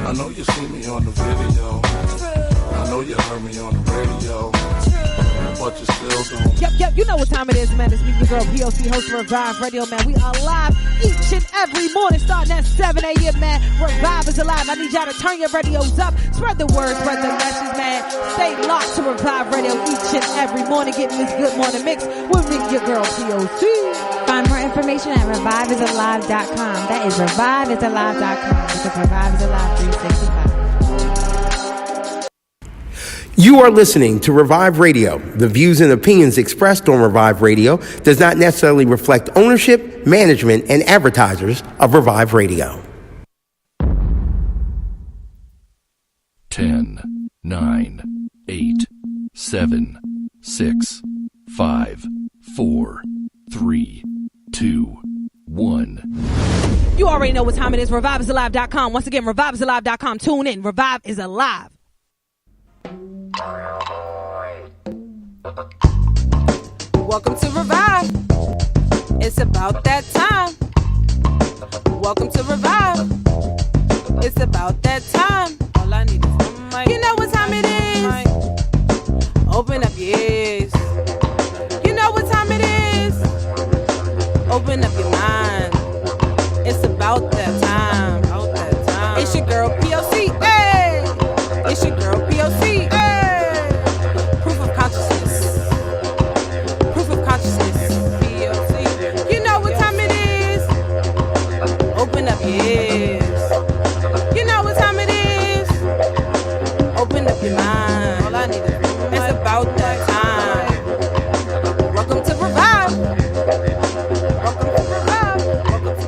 I know you see me on the video. I know you heard me on the radio. But you still don't. Yep, you know what time it is, man. It's me, your girl, P.O.C, host of Revive Radio, man. We are live each and every morning, starting at 7 a.m., man. Revive is alive. I need y'all to turn your radios up. Spread the word, spread the message, man. Stay locked to Revive Radio each and every morning, getting this good morning mix with me, your girl, P.O.C. Find more information at REVIVEISALIVE.com. That is REVIVEISALIVE.com, because Revive is Alive 365. You are listening to Revive Radio. The views and opinions expressed on Revive Radio does not necessarily reflect ownership, management, and advertisers of Revive Radio. 10, 9, 8, 7, 6, 5, 4, 3, 2, 1. You already know what time it is. ReviveIsAlive.com. Once again, ReviveIsAlive.com. Tune in. Revive is alive. Welcome to Revive. It's about that time. Welcome to Revive. It's about that time. All I need is one mic. You know what time it is. Open up your ears. You know what time it is. Open up your mind. It's about that time. It's your girl P.O.C. Hey. It's your girl P.O.C. Hey. Proof of consciousness. Proof of consciousness. P.O.C. You know what time it is. Open up your ears. You know what time it is. Open up your mind. All I need is it's about that time. Welcome to Revive. Welcome to Revive. Welcome to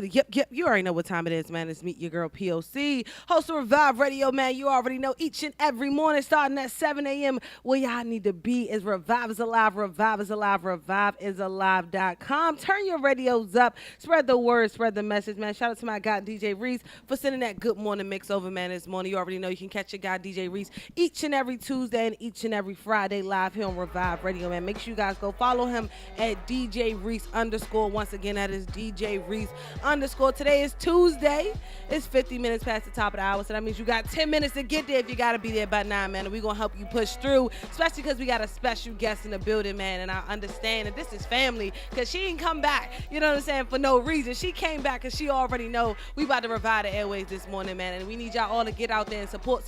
Yep. You already know what time it is, man. It's Meet Your Girl P.O.C, host of Revive Radio, man. You already know each and every morning, starting at 7 a.m. Where y'all need to be is Revive is Alive, Revive is Alive, ReviveIsAlive.com. Turn your radios up. Spread the word, spread the message, man. Shout out to my guy, DJ Reese, for sending that good morning mix over, man, this morning. You already know you can catch your guy, DJ Reese, each and every Tuesday and each and every Friday live here on Revive Radio, man. Make sure you guys go follow him at DJ Reese _ Once again, that is DJ Reese _ Today is Tuesday. It's 50 minutes past the top of the hour, so that means you got 10 minutes to get there if you got to be there by 9, man. And we're going to help you push through, especially because we got a special guest in the building, man. And I understand that this is family because she didn't come back, you know what I'm saying, for no reason. She came back because she already know we about to revive the airways this morning, man. And we need y'all all to get out there and support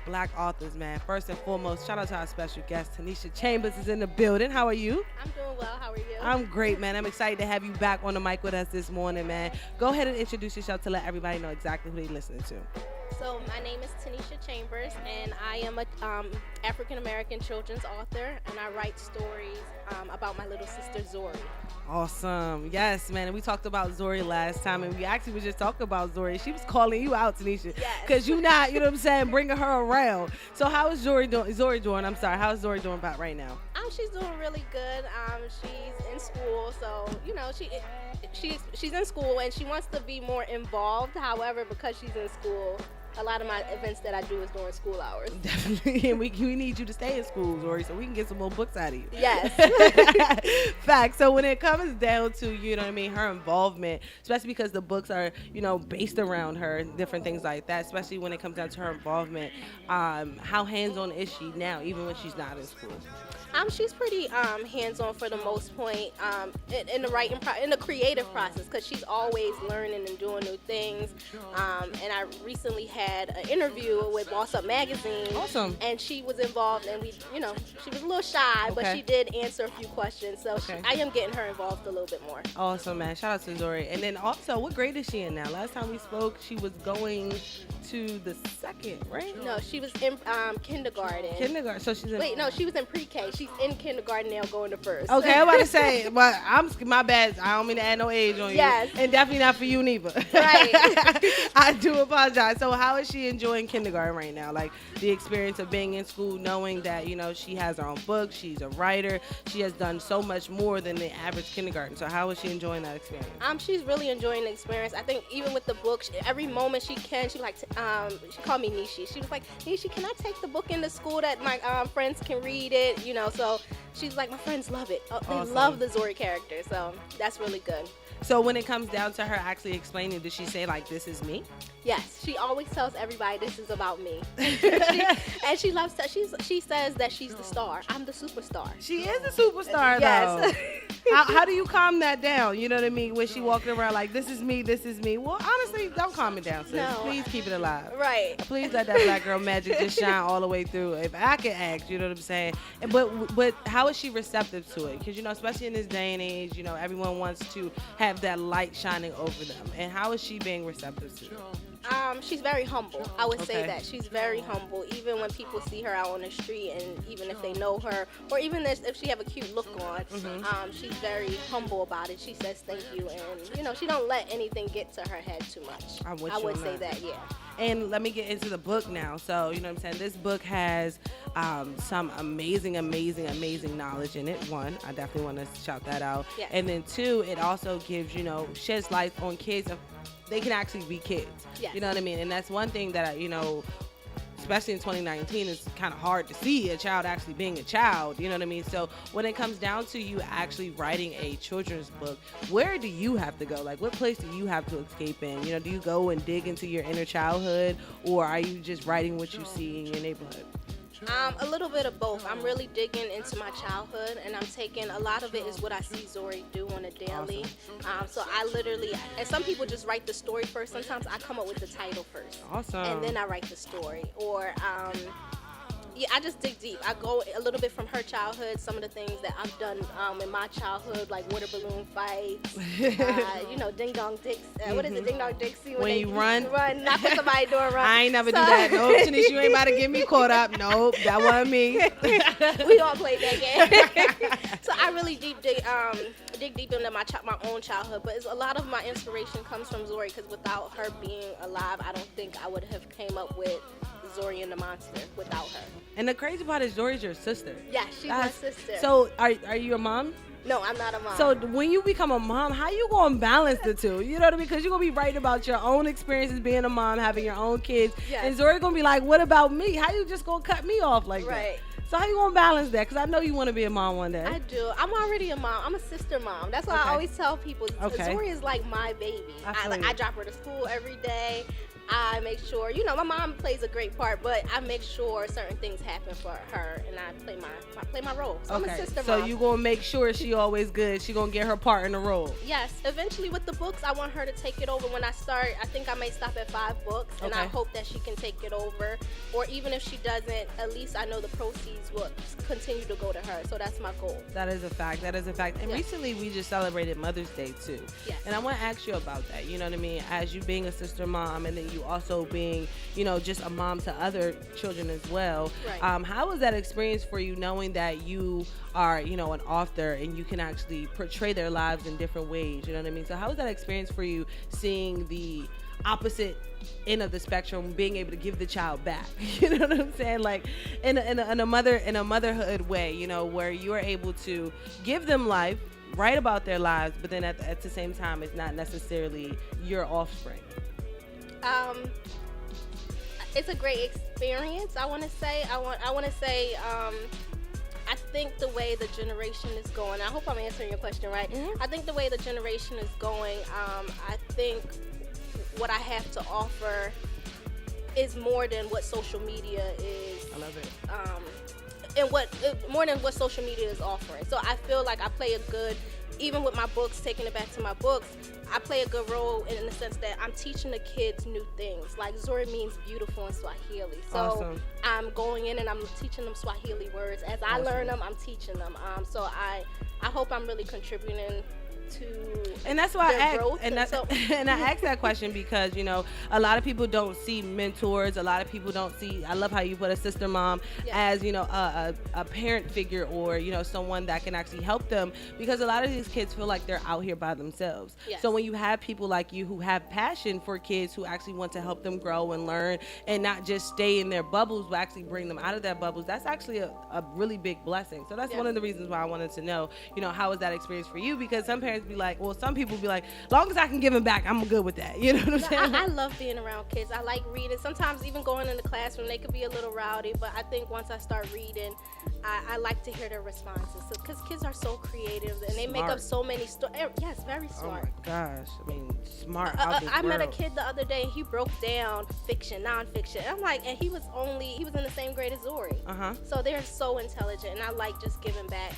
Black authors, man. First and foremost, shout out to our special guest, Tanisha Chambers is in the building. How are you? I'm doing well. How are you? I'm great, man. I'm excited to have you back on the mic with us this morning, man. Go ahead and introduce yourself to let everybody know exactly who they're listening to. So my name is Tanisha Chambers, and I am a African-American children's author, and I write stories about my little sister, Zuri. Awesome. Yes, man. And we talked about Zuri last time, and we actually was just talking about Zuri. She was calling you out, Tanisha. Yes. Because you're not, you know what I'm saying, bringing her around. So how is Zuri doing? I'm sorry. How is Zuri doing about right now? She's doing really good. She's in school, so, you know, she's in school, and she wants to be more involved. However, because she's in school, a lot of my events that I do is during school hours. Definitely. And we need you to stay in school, Zuri, so we can get some more books out of you. Yes. Fact. So when it comes down to, you know what I mean, her involvement, especially because the books are, you know, based around her, different things like that, especially when it comes down to her involvement, how hands-on is she now, even when she's not in school? She's pretty hands-on for the most point in the writing in the creative process, because she's always learning and doing new things. And I recently had an interview with Boss Up Magazine. Awesome. And she was involved, and she was a little shy, but she did answer a few questions. So I am getting her involved a little bit more. Awesome, man. Shout out to Zuri. And then also, what grade is she in now? Last time we spoke, she was going to the second, right? No, she was in kindergarten. Kindergarten. So she's in... Wait, no, she was in pre-K. She's in kindergarten now, going to first. Okay, I'm about to say, but my bad. I don't mean to add no age on you. Yes. And definitely not for you neither. Right. I do apologize. So how is she enjoying kindergarten right now? Like the experience of being in school, knowing that, you know, she has her own book, she's a writer, she has done so much more than the average kindergarten. So how is she enjoying that experience? She's really enjoying the experience. I think even with the book, every moment she can, she like, she called me Nishi. She was like, Nishi, can I take the book into school that my friends can read it? You know, so she's like, my friends love it. They love the Zuri character, so that's really good. So when it comes down to her actually explaining, does she say like, this is me? Yes, she always tells everybody this is about me. She loves that. She says that she's the star. I'm the superstar. She is a superstar, yes. though. How do you calm that down? You know what I mean? When she walking around like, this is me, this is me. Well, honestly, don't calm it down, sis. No. Please keep it alive. Right. Please let that black girl magic just shine all the way through. If I could ask, you know what I'm saying? But how is she receptive to it? Because, you know, especially in this day and age, you know, everyone wants to have that light shining over them. And how is she being receptive to it? She's very humble. I would say Okay. that. She's very humble. Even when people see her out on the street, and even if they know her, or even if she have a cute look on, she's very humble about it. She says thank you, and, you know, she don't let anything get to her head too much. I would say that, yeah. And let me get into the book now. So, you know what I'm saying? This book has some amazing knowledge in it. One, I definitely want to shout that out. Yes. And then two, it also gives, you know, sheds light on kids. They can actually be kids. Yes. You know what I mean? And that's one thing that, you know, especially in 2019, it's kind of hard to see a child actually being a child. You know what I mean? So when it comes down to you actually writing a children's book, where do you have to go? Like, what place do you have to escape in? You know, do you go and dig into your inner childhood, or are you just writing what you see in your neighborhood? A little bit of both. I'm really digging into my childhood, and I'm taking a lot of it is what I see Zuri do on a daily. So I literally, and some people just write the story first. Sometimes I come up with the title first. Awesome. And then I write the story. Or, yeah, I just dig deep. I go a little bit from her childhood, some of the things that I've done in my childhood, like water balloon fights, you know, ding dong dicks. What is it, ding dong Dixie? When you run, knock on somebody's door, run. I ain't never do that. Nope, Tanisha, you ain't about to get me caught up. Nope, that wasn't me. We all played that game. So I really dig deep into my own childhood, but a lot of my inspiration comes from Zuri, because without her being alive, I don't think I would have came up with Zuri and the Monster without her. And the crazy part is Zuri's your sister. Yeah, she's my sister. So are you a mom? No, I'm not a mom. So when you become a mom, how you gonna balance the two? You know what I mean? Because you're gonna be writing about your own experiences being a mom, having your own kids, yes. and Zuri gonna be like, "What about me? How you just gonna cut me off like right. that?" So how you gonna balance that? Because I know you want to be a mom one day. I do. I'm already a mom. I'm a sister mom. That's why I always tell people, Zuri is like my baby. I drop her to school every day. I make sure, you know, my mom plays a great part, but I make sure certain things happen for her, and I play my role. So I'm a sister mom. So you gonna make sure she always good. She gonna get her part in the role. Yes. Eventually with the books, I want her to take it over. When I start, I think I may stop at 5 books, and I hope that she can take it over. Or even if she doesn't, at least I know the proceeds will continue to go to her. So that's my goal. That is a fact. And recently we just celebrated Mother's Day too. Yes. And I want to ask you about that. You know what I mean? As you being a sister mom, and then you also being, you know, just a mom to other children as well. Right. How was that experience for you, knowing that you are, you know, an author and you can actually portray their lives in different ways? You know what I mean? So how was that experience for you, seeing the opposite end of the spectrum, being able to give the child back? You know what I'm saying? Like in a motherhood way, you know, where you are able to give them life, write about their lives, but then at the same time, it's not necessarily your offspring. It's a great experience. I want to say. I think the way the generation is going. I hope I'm answering your question right. Mm-hmm. I think the way the generation is going. I think what I have to offer is more than what social media is. I love it. More than what social media is offering. So I feel like I play a good. Even with my books, taking it back to my books, I play a good role in the sense that I'm teaching the kids new things. Like Zuri means beautiful in Swahili. So awesome. I'm going in and I'm teaching them Swahili words. As I learn them, I'm teaching them. So I hope I'm really contributing to and that's why I asked, growth. And I asked that question because, you know, a lot of people don't see mentors. A lot of people don't see, I love how you put a sister mom as, you know, a parent figure, or, you know, someone that can actually help them, because a lot of these kids feel like they're out here by themselves. Yes. So when you have people like you who have passion for kids, who actually want to help them grow and learn and not just stay in their bubbles, but actually bring them out of their bubbles, that's actually a really big blessing. So that's one of the reasons why I wanted to know, you know, how was that experience for you? Because some parents parents be like, well, some people be like, long as I can give him back, I'm good with that. You know what I'm saying? I love being around kids. I like reading. Sometimes even going in the classroom, they could be a little rowdy, but I think once I start reading, I like to hear their responses. Because kids are so creative and they make up so many stories. Yes, very smart. Oh my gosh. I mean, smart. I met a kid the other day and he broke down fiction, nonfiction. And I'm like, and he was in the same grade as Zuri. So they're so intelligent, and I like just giving back.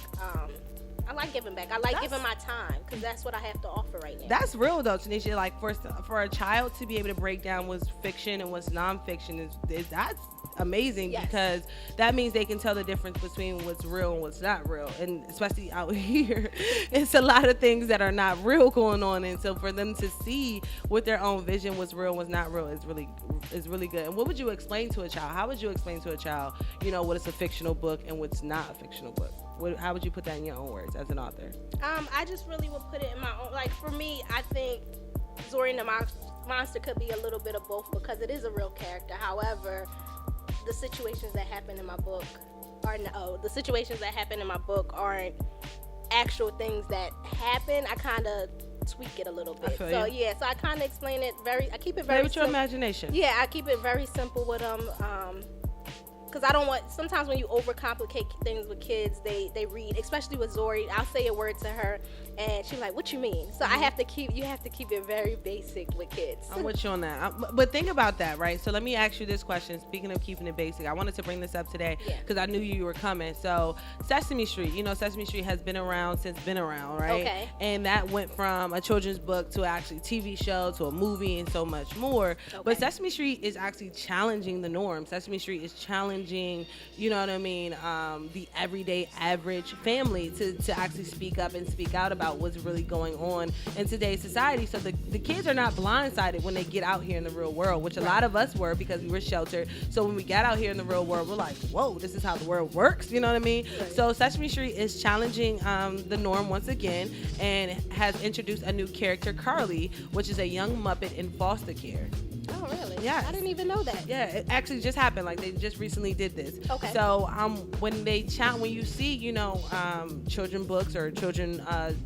I like giving back. I like giving my time because that's what I have to offer right now. That's real though, Tanisha. Like for a child to be able to break down what's fiction and what's nonfiction is that's amazing. Yes. Because that means they can tell the difference between what's real and what's not real. And especially out here, it's a lot of things that are not real going on. And so for them to see with their own vision what's real and what's not real is really good. And what would you explain to a child? How would you explain to a child, what is a fictional book and what's not a fictional book? How would you put that in your own words as an author? I just really would put it in my own. Like for me, I think Zuri and the Monster could be a little bit of both because it is a real character. However, the situations that happen in my book aren't actual things that happen. I kind of tweak it a little bit. So I kind of explain it I keep it very with your imagination. Yeah, I keep it very simple with them. Because I don't want, sometimes when you overcomplicate things with kids, they read, especially with Zuri, I'll say a word to her and she's like, what you mean? So you have to keep it very basic with kids. I'm with you on that. But think about that, right? So let me ask you this question. Speaking of keeping it basic, I wanted to bring this up today because I knew you were coming. So Sesame Street, Sesame Street has been around, right? Okay. And that went from a children's book to actually a TV show to a movie and so much more. Okay. But Sesame Street is actually challenging the norm. Sesame Street is challenging, the everyday average family to actually speak up and speak out about what's really going on in today's society. So the kids are not blindsided when they get out here in the real world, which a lot of us were because we were sheltered. So when we got out here in the real world, we're like, whoa, this is how the world works. You know what I mean? Right. So Sesame Street is challenging the norm once again and has introduced a new character, Carly, which is a young Muppet in foster care. Oh, really? Yeah. I didn't even know that. Yeah, it actually just happened. Like, they just recently did this. Okay. So, when you see, children books or children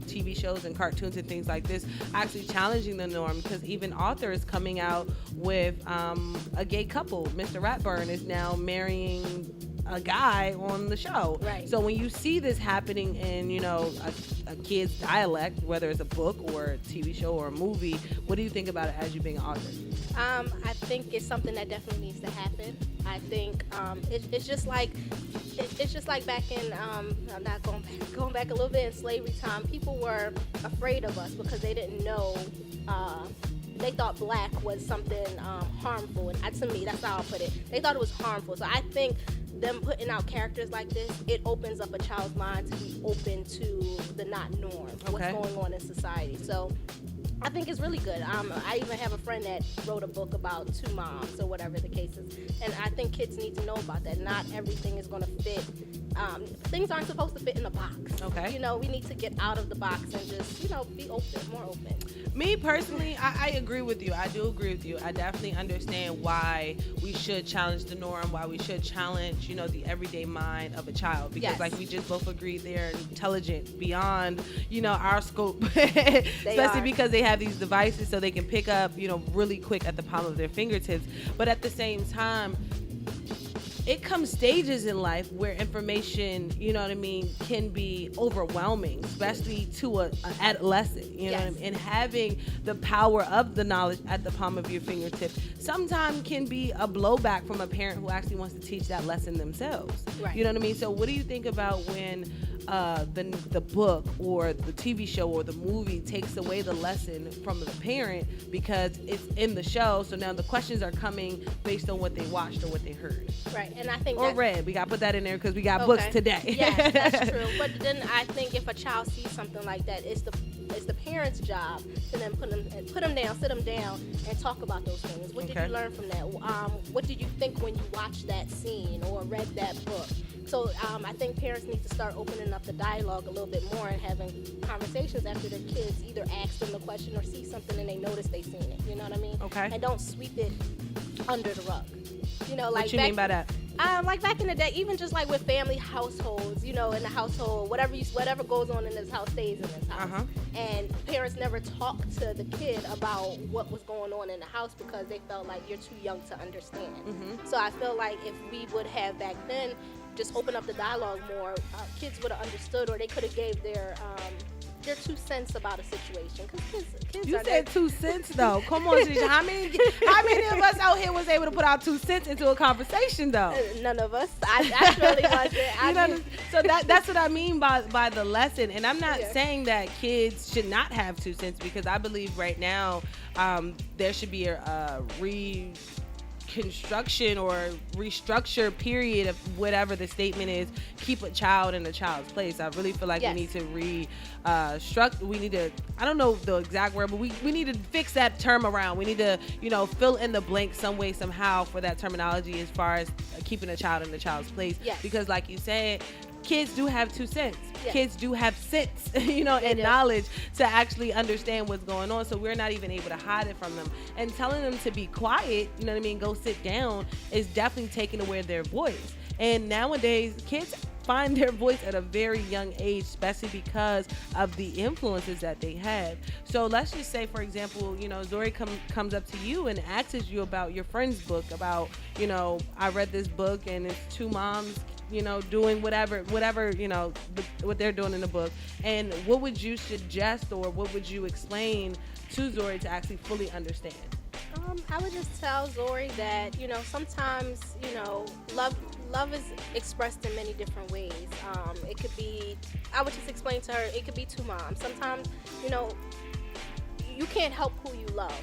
TV shows and cartoons and things like this, actually challenging the norm, because even authors coming out with a gay couple. Mr. Ratburn is now marrying a guy on the show. Right. So when you see this happening in, a kid's dialect, whether it's a book or a TV show or a movie, what do you think about it as you being an author? I think it's something that definitely needs to happen. I think it's just like back in I'm not going back a little bit in slavery time. People were afraid of us because they didn't know. They thought black was something harmful, and to me, that's how I put it. They thought it was harmful. So I think them putting out characters like this, it opens up a child's mind to be open to the not norm, what's going on in society. So I think it's really good. I even have a friend that wrote a book about two moms or whatever the case is, and I think kids need to know about that. Not everything is going to fit. Things aren't supposed to fit in a box. Okay. We need to get out of the box and just, be open, more open. Me personally, I agree with you. I do agree with you. I definitely understand why we should challenge the norm, why we should challenge, the everyday mind of a child. Because like we just both agreed, they're intelligent beyond, our scope. Especially because they have these devices so they can pick up, really quick at the palm of their fingertips. But at the same time, it comes stages in life where information, can be overwhelming, especially to an adolescent, what I mean? And having the power of the knowledge at the palm of your fingertips sometimes can be a blowback from a parent who actually wants to teach that lesson themselves. Right. You know what I mean? So what do you think about when the book or the TV show or the movie takes away the lesson from the parent because it's in the show, so now the questions are coming based on what they watched or what they heard? Right. And I think read. We got to put that in there because we got books today. Yes, that's true. But then I think if a child sees something like that, it's the parent's job to then put them down, sit them down, and talk about those things. What did you learn from that? What did you think when you watched that scene or read that book? So I think parents need to start opening up the dialogue a little bit more and having conversations after their kids either ask them the question or see something and they notice they've seen it. You know what I mean? Okay. And don't sweep it under the rug. What you mean by that? Like back in the day, even just like with family households, in the household, whatever goes on in this house stays in this house. And parents never talked to the kid about what was going on in the house because they felt like you're too young to understand. So I feel like if we would have back then just open up the dialogue more, kids would have understood, or they could have gave their 2 cents about a situation. Because kids You are said 2 cents though. Come on, Tanisha. How many of us out here was able to put our 2 cents into a conversation though? None of us. I really wasn't. So that's what I mean by the lesson. And I'm not saying that kids should not have 2 cents, because I believe right now there should be a reconstruction or restructure period of whatever the statement is. Keep a child in a child's place. I really feel like we need to we need to, I don't know the exact word, but we need to fix that term around. We need to, fill in the blank some way, somehow for that terminology as far as keeping a child in a child's place. Because like you said, kids do have 2 cents. Kids do have sense, and knowledge to actually understand what's going on. So we're not even able to hide it from them. And telling them to be quiet, go sit down, is definitely taking away their voice. And nowadays, kids find their voice at a very young age, especially because of the influences that they have. So let's just say, for example, Zuri comes up to you and asks you about your friend's book, about, I read this book and it's 2 moms, doing whatever, what they're doing in the book. And what would you suggest, or what would you explain to Zuri to actually fully understand? I would just tell Zuri that, sometimes, love is expressed in many different ways. It could be, I would just explain to her, it could be 2 moms. Sometimes, you can't help who you love.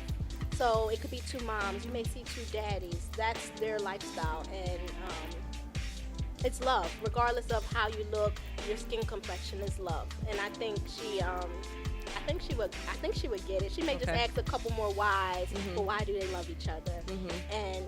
So it could be 2 moms. You may see 2 daddies. That's their lifestyle. And it's love. Regardless of how you look, your skin complexion is love. And I think she would get it. She may just ask a couple more whys, but why do they love each other? And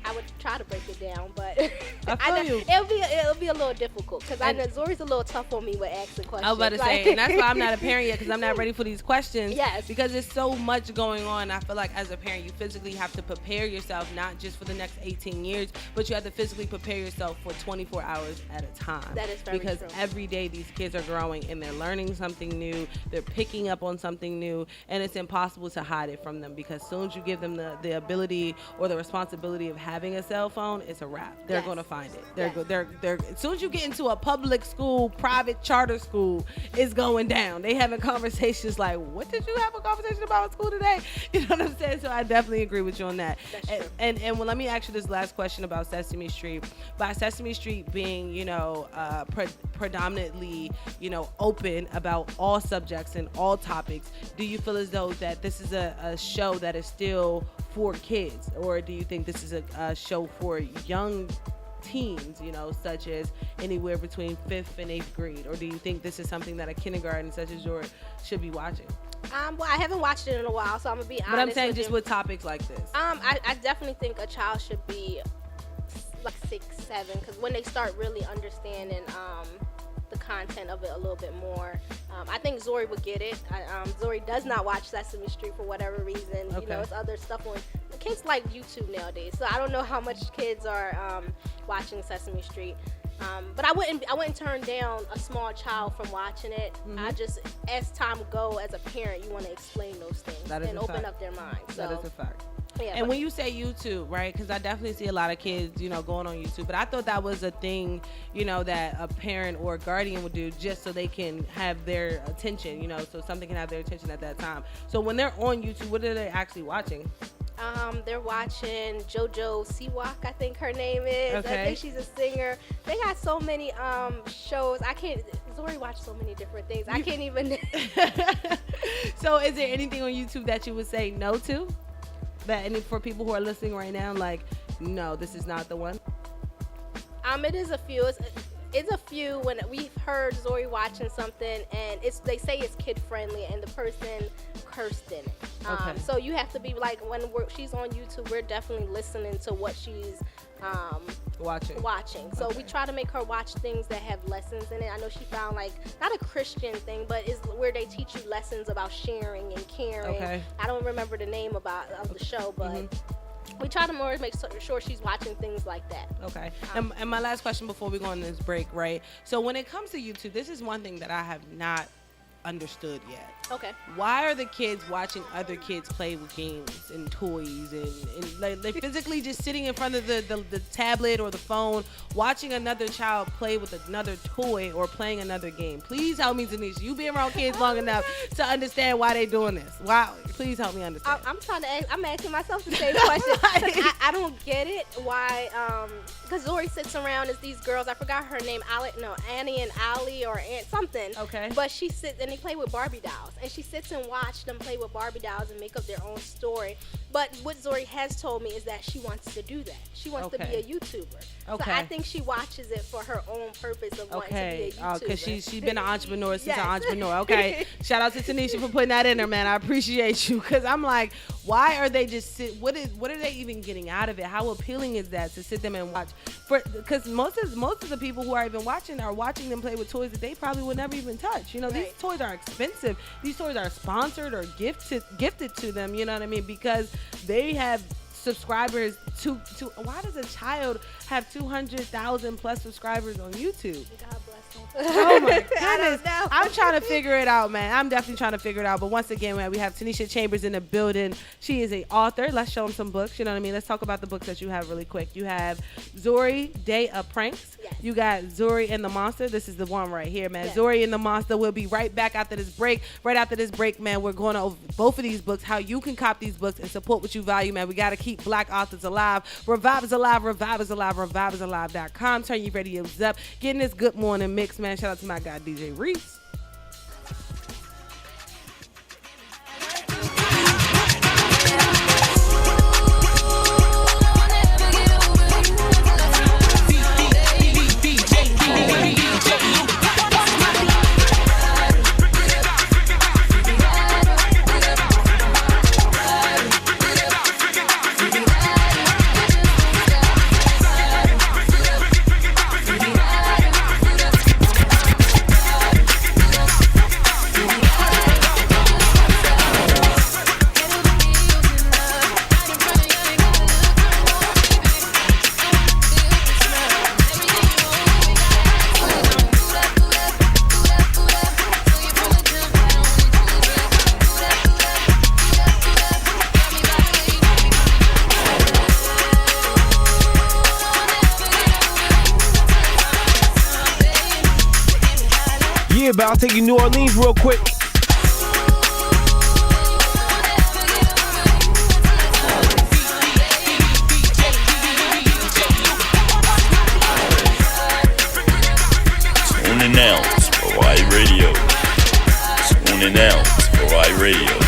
I would try to break it down, but it'll be a little difficult, because I know Zuri's a little tough on me with asking questions. I was about to say, and that's why I'm not a parent yet, because I'm not ready for these questions. Yes. Because there's so much going on. I feel like as a parent, you physically have to prepare yourself, not just for the next 18 years, but you have to physically prepare yourself for 24 hours at a time. That is very true. Because every day these kids are growing and they're learning something new, they're picking up on something new, and it's impossible to hide it from them, because as soon as you give them the ability or the responsibility of having a cell phone, it's a wrap. They're going to find it. They're as soon as you get into a public school, private charter school, it's going down. They having conversations like, what did you have a conversation about in school today? You know what I'm saying? So I definitely agree with you on that. And well, let me ask you this last question about Sesame Street. By Sesame Street being, predominantly, open about all subjects and all topics, do you feel as though that this is a show that is still for kids, or do you think this is a show for young teens, such as anywhere between 5th and 8th grade, or do you think this is something that a kindergarten such as yours should be watching? Well, I haven't watched it in a while, so I'm gonna be honest. But I'm saying just you. with topics like this. I definitely think a child should be like 6, 7, because when they start really understanding the content of it a little bit more, I think Zuri would get it. Zuri does not watch Sesame Street for whatever reason. It's other stuff on. Kids like YouTube nowadays, so I don't know how much kids are watching Sesame Street. But I wouldn't turn down a small child from watching it. I just, as time go, as a parent, you want to explain those things and open up their minds. So. That is a fact. Yeah, and when you say YouTube, right, because I definitely see a lot of kids, going on YouTube, but I thought that was a thing, that a parent or a guardian would do just so they can have their attention, so something can have their attention at that time. So when they're on YouTube, what are they actually watching? They're watching JoJo Siwak, I think her name is. Okay. I think she's a singer. They got so many shows. Zuri watched so many different things. I can't even. So is there anything on YouTube that you would say no to? For people who are listening right now, like, no, this is not the one? It is a few. It's a few when we've heard Zuri watching something and they say it's kid friendly and the person cursed in it. So you have to be like, when she's on YouTube, we're definitely listening to what she's watching. So we try to make her watch things that have lessons in it. I know she found like not a Christian thing, but it's where they teach you lessons about sharing and caring. I don't remember the name of the show, but we try to more make sure she's watching things like that. Okay. And my last question before we go on this break, right? So when it comes to YouTube, this is one thing that I have not understood yet. Okay. Why are the kids watching other kids play with games and toys and like, they're physically just sitting in front of the tablet or the phone watching another child play with another toy or playing another game? Please help me, Tanisha. You've been around kids long enough to understand why they're doing this. Why? Please help me understand. I'm asking myself the same question. I don't get it. Why? Because Zuri sits around as these girls. I forgot her name. Annie and Allie or Aunt something. Okay. But she sits and they play with Barbie dolls, and she sits and watch them play with Barbie dolls and make up their own story. But what Zuri has told me is that she wants to do that. She wants to be a YouTuber. Okay. So I think she watches it for her own purpose of wanting to be a YouTuber. Because she's been an entrepreneur since an entrepreneur. Okay. Shout out to Tanisha for putting that in there, man. I appreciate you. Because I'm like, why are they just what are they even getting out of it? How appealing is that to sit them and watch? Because most of the people who are even watching are watching them play with toys that they probably would never even touch. You know, these toys are expensive. These toys are sponsored or gifted to them. You know what I mean? Because they have subscribers to why does a child have 200,000 plus subscribers on YouTube? God bless them. Oh my goodness. I'm trying to figure it out, man. I'm definitely trying to figure it out. But once again, man, we have Tanisha Chambers in the building. She is an author. Let's show them some books. You know what I mean? Let's talk about the books that you have really quick. You have Zuri, Day of Pranks. Yes. You got Zuri and the Monster. This is the one right here, man. Yes. Zuri and the Monster. We'll be right back after this break. Right after this break, man, we're going over both of these books, how you can cop these books and support what you value, man. We got to keep Black authors alive. Revive is alive. Revive is alive. ReviveIsAlive.com. Turn your radios up. Getting this good morning mix, man. Shout out to my guy, DJ Reese. But I'll take you to New Orleans real quick. Tuning out for REVIVE Radio. Tuning out for REVIVE Radio.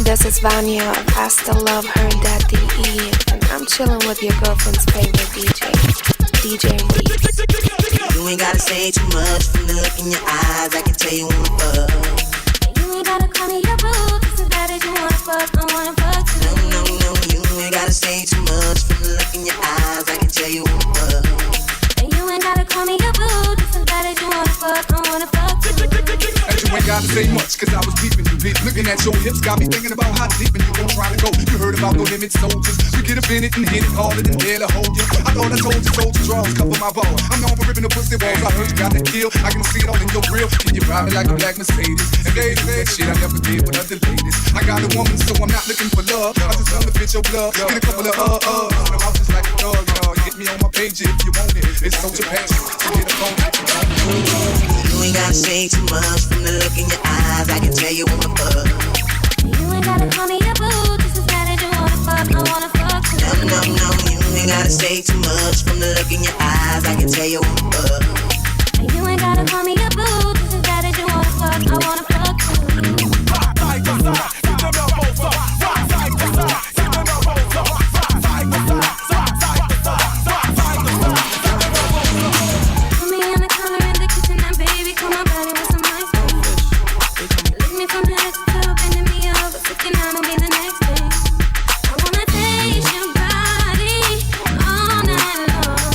This is Vanya of I Still Love Her Daddy E, and I'm chilling with your girlfriend's favorite DJ Reese. You ain't gotta say too much from the look in your eyes. I can tell you wanna fuck. You ain't gotta call me your boo, cause it's bad that you wanna fuck, I wanna fuck too. No, you ain't gotta say too much from the look in your eyes. I can tell you wanna fuck. And you ain't gotta call me your boo, cause it's bad that you wanna fuck, I wanna fuck too. And you ain't gotta say much, cause I was peeping you, bitch. Looking at your hips, got me thinking about how deep and you gon' try to go. You heard about the limit soldiers. We get up in it and hit it harder than dare to hold you. I thought I told you soldier draws cover my ball. I'm known for ripping the pussy walls. I heard you got that kill. I can see it all in your grill. Can you ride me like a black Mercedes? And they said shit I never did with other ladies. I got a woman, so I'm not looking for love. I just wanna fit your blood. Get a couple of I'm out just like a dog, hit me on my page if you want it. It's soldier passion. So get a phone. You ain't gotta say too much from the look in your eyes. I can tell you wanna fuck. You ain't gotta call me your boo, just as bad as you wanna fuck, I wanna fuck too. No, you ain't gotta say too much from the look in your eyes. I can tell you wanna fuck. You ain't gotta call me your boo, just as bad as you wanna fuck, I wanna fuck too. Put me on the counter in the kitchen and baby, come on body with some ice cream. Lick me from head to toe, bending me over, sticking out on me the next thing. I wanna taste your body all night long,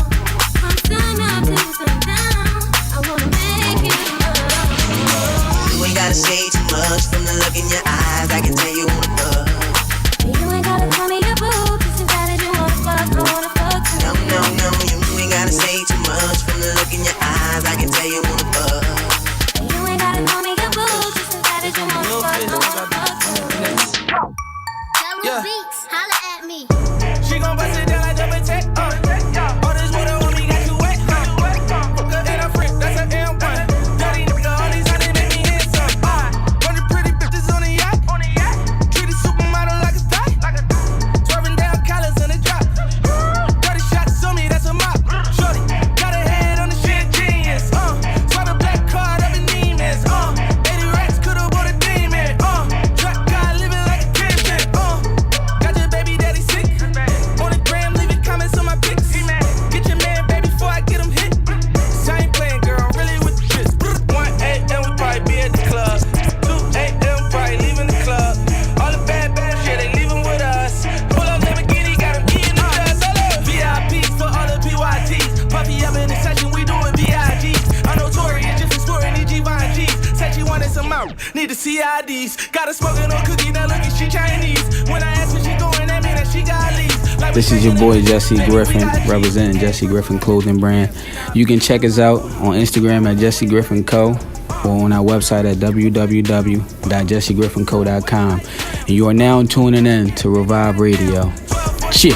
from sun up to sundown. I wanna make you love. You ain't gotta need the CIDs. Got her smoking on cookie, now look at she Chinese. When I ask where she going, that mean that she got leaves. Like this is your boy Jesse Griffin, representing Jesse Griffin Clothing Brand. You can check us out on Instagram at Jesse Griffin Co. or on our website at www.jessegriffinco.com. And you are now tuning in to Revive Radio. Shit.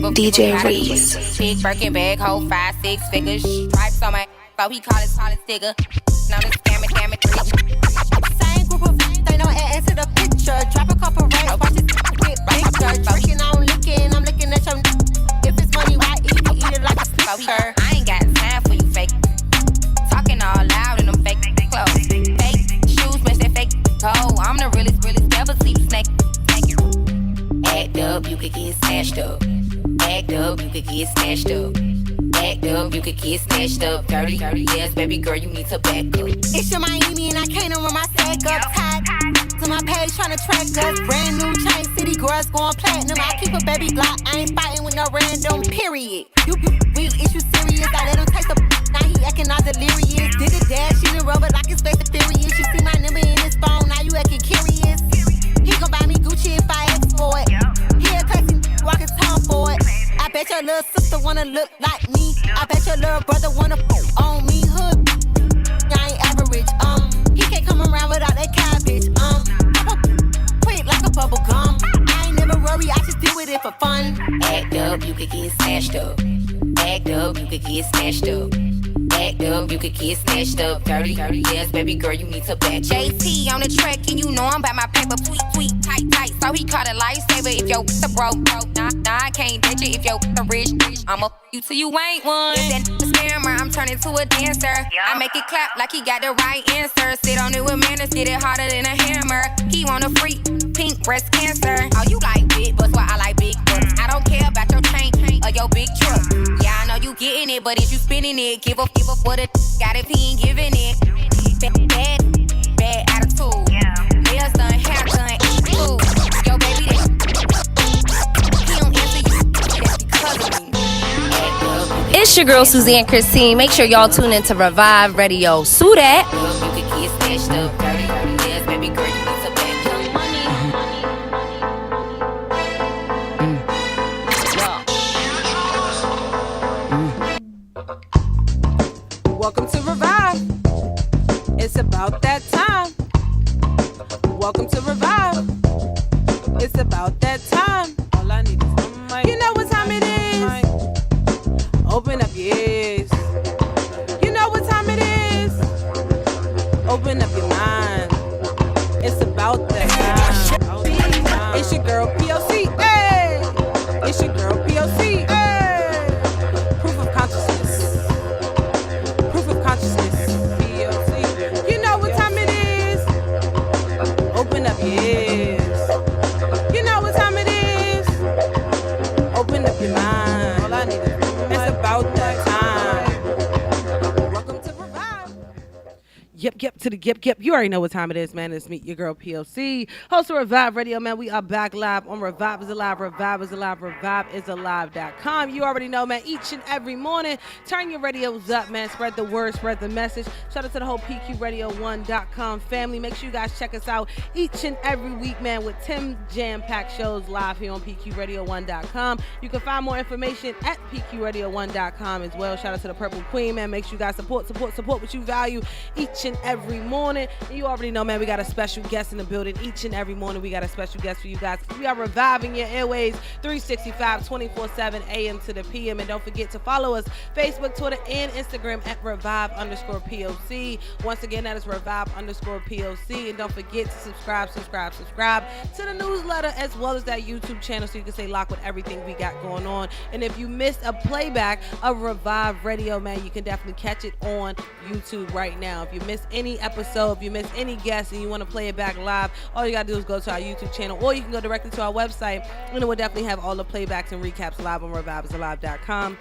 DJ Reese. Big Birkin bag, hold 5-6 figures. Stripes on my so he call it sticker. Now this scam it. Same group of they know add to the picture. Drop a couple racks, watch this get bigger. Drinking, I'm licking at your. If it's money, why eat it like a sneaker? I ain't got time for you fake. Talking all loud in them fake clothes. Fake shoes match that fake toe. I'm the realest, never see you snake. Act up, you could get snatched up. Act up, you could get snatched up. Act up, you could get snatched up. Dirty, yes, baby girl, you need to back up. It's your Miami and I can't run my stack up. Tied to my page trying to track us. Brand new chain city girls going platinum. I keep a baby Glock, I ain't fighting with no random, period. You weak, is you serious? I let him taste the now he acting all delirious. Did a dash, she done rub it like it's face the furious. You see my number in his phone, now you acting curious. He gon' buy me Gucci if I ask for it. He a classy walking town for it. I bet your little sister wanna look like me. I bet your little brother wanna on me. Hood, I ain't average. He can't come around without that cabbage. Quick like a bubble gum. I ain't never worry, I just deal with it for fun. Act up, you could get snatched up. Act up, you could get snatched up. Act up, you could get snatched up. Dirty, yes, baby girl, you need to back. JT on the track, and you know I'm by my paper. Tweet, tight. So he caught a lifesaver. If your the broke, nah, I can't ditch it. If your the rich, I'ma you till you ain't one. If that scammer, I'm turning to a dancer. I make it clap like he got the right answer. Sit on it with manners, get it harder than a hammer. He want a freak, pink breast cancer. Oh, you like big butts, why I like big butts. I don't care about your chain or your big truck. Yeah, I know you getting it, but if you spinning it, give up what it got if he ain't giving it. Bad attitude. Nails done, hair done, ooh. Yo, baby, he don't answer you. That's because of me. It's your girl Suzanne Christine. Make sure y'all tune in to Revive Radio. Sue that. You could get snatched up, dirty, yes, baby girl, you need to back young money. Welcome to Revive. It's about that time. Welcome to Revive. It's about that time. All I need is one mic. You know what time it is. Open up your ears. You know what time it is. Open up your mind. It's about that time. It's your girl P.O.C. Hey! It's your girl P.O.C. Hey! Proof of consciousness. Proof of consciousness. P.O.C. You know what time it is. Open up your ears. You know what time it is. Open up your mind. All I need is it's about that time. Welcome to Revive. Yep, to the yep. You already know what time it is, man. It's Meet Your Girl P.O.C. Host of Revive Radio, man. We are back live on Revive is Alive. Revive is Alive. ReviveIsAlive.com. You already know, man. Each and every morning, turn your radios up, man. Spread the word, spread the message. Shout out to the whole PQRadio1.com family. Make sure you guys check us out each and every week, man, with 10 jam-packed shows live here on PQRadio1.com. You can find more information at PQRadio1.com as well. Shout out to the Purple Queen, man. Make sure you guys support what you value each and every morning. And you already know, man, we got a special guest in the building. Each and every morning, we got a special guest for you guys. We are reviving your airways 365, 24/7, AM to the PM. And don't forget to follow us Facebook, Twitter, and Instagram at Revive_POC. Once again, that is Revive_POC. And don't forget to subscribe to the newsletter as well as that YouTube channel so you can stay locked with everything we got going on. And if you missed a playback of Revive Radio, man, you can definitely catch it on YouTube right now. If you missed miss any episode, if you miss any guest and you want to play it back live, all you got to do is go to our YouTube channel, or you can go directly to our website, and it will definitely have all the playbacks and recaps live on ReviveIsAlive.com.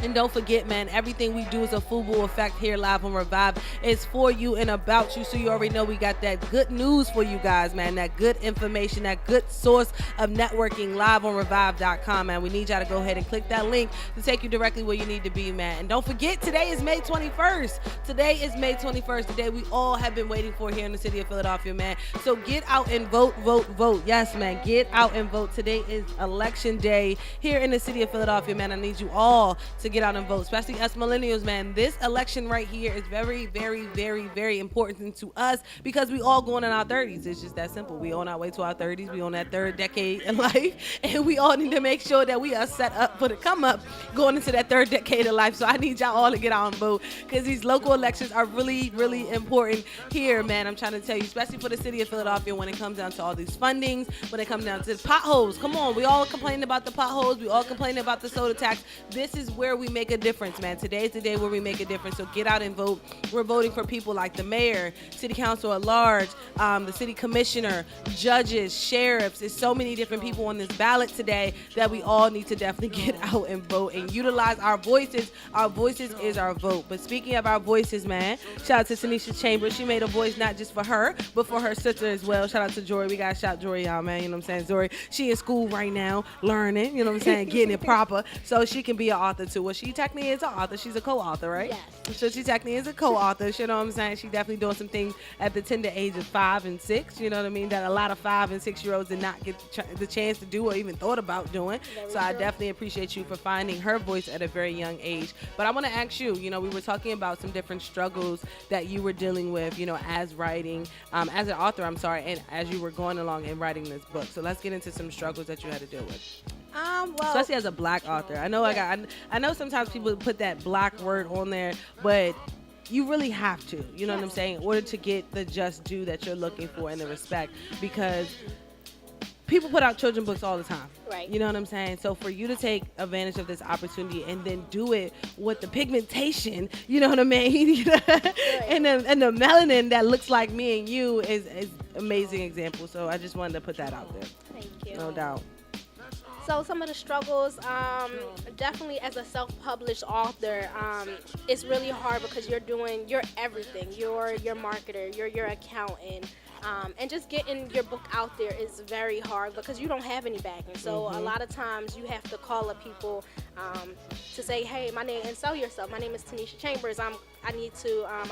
And don't forget, man, everything we do is a FUBU effect here live on Revive. It's for you and about you, so you already know we got that good news for you guys, man, that good information, that good source of networking live on Revive.com, man. We need y'all to go ahead and click that link to take you directly where you need to be, man. And don't forget, today is May 21st. Today is May 21st, the day we all have been waiting for here in the city of Philadelphia, man. So get out and vote, vote, vote. Yes, man, get out and vote. Today is election day here in the city of Philadelphia, man. I need you all to get out and vote, especially us millennials, man. This election right here is very, very, very, very important to us because we all going in our 30s. It's just that simple. We on our way to our 30s. We on that third decade in life, and we all need to make sure that we are set up for the come up going into that third decade of life. So I need y'all all to get out and vote because these local elections are really, really important here, man. I'm trying to tell you, especially for the city of Philadelphia, when it comes down to all these fundings, when it comes down to the potholes. Come on, we all complaining about the potholes. We all complaining about the soda tax. This is where we make a difference, man. Today is the day where we make a difference. So get out and vote. We're voting for people like the mayor, city council at large, the city commissioner, judges, sheriffs. There's so many different people on this ballot today that we all need to definitely get out and vote and utilize our voices. Our voices is our vote. But speaking of our voices, man, shout out to Tanisha Chambers. She made a voice not just for her, but for her sister as well. Shout out to Zuri. We got to shout Zuri out, man. You know what I'm saying? Zuri, she in school right now, learning, you know what I'm saying, getting it proper so she can be an author too. Well, she technically is an author. She's a co-author, right? Yes. So she technically is a co-author. You know what I'm saying? She definitely doing some things at the tender age of 5 and 6. You know what I mean? That a lot of 5 and 6 year olds did not get the chance to do or even thought about doing. So I definitely appreciate you for finding her voice at a very young age. But I want to ask you, you know, we were talking about some different struggles that you were dealing with, you know, as writing, as an author, I'm sorry, and as you were going along and writing this book. So let's get into some struggles that you had to deal with. Well, especially as a black author. I know I know sometimes people put that black word on there, but you really have to, you know what I'm saying, in order to get the just due that you're looking for and the respect, because people put out children's books all the time. Right. You know what I'm saying? So for you to take advantage of this opportunity and then do it with the pigmentation, you know what I mean? and the melanin that looks like me and you is amazing example. So I just wanted to put that out there. Thank you. No doubt. So some of the struggles, definitely as a self-published author, it's really hard because you're everything. You're your marketer, you're your accountant. And just getting your book out there is very hard because you don't have any backing. So a lot of times you have to call up people to say, hey, and sell yourself. My name is Tanisha Chambers. I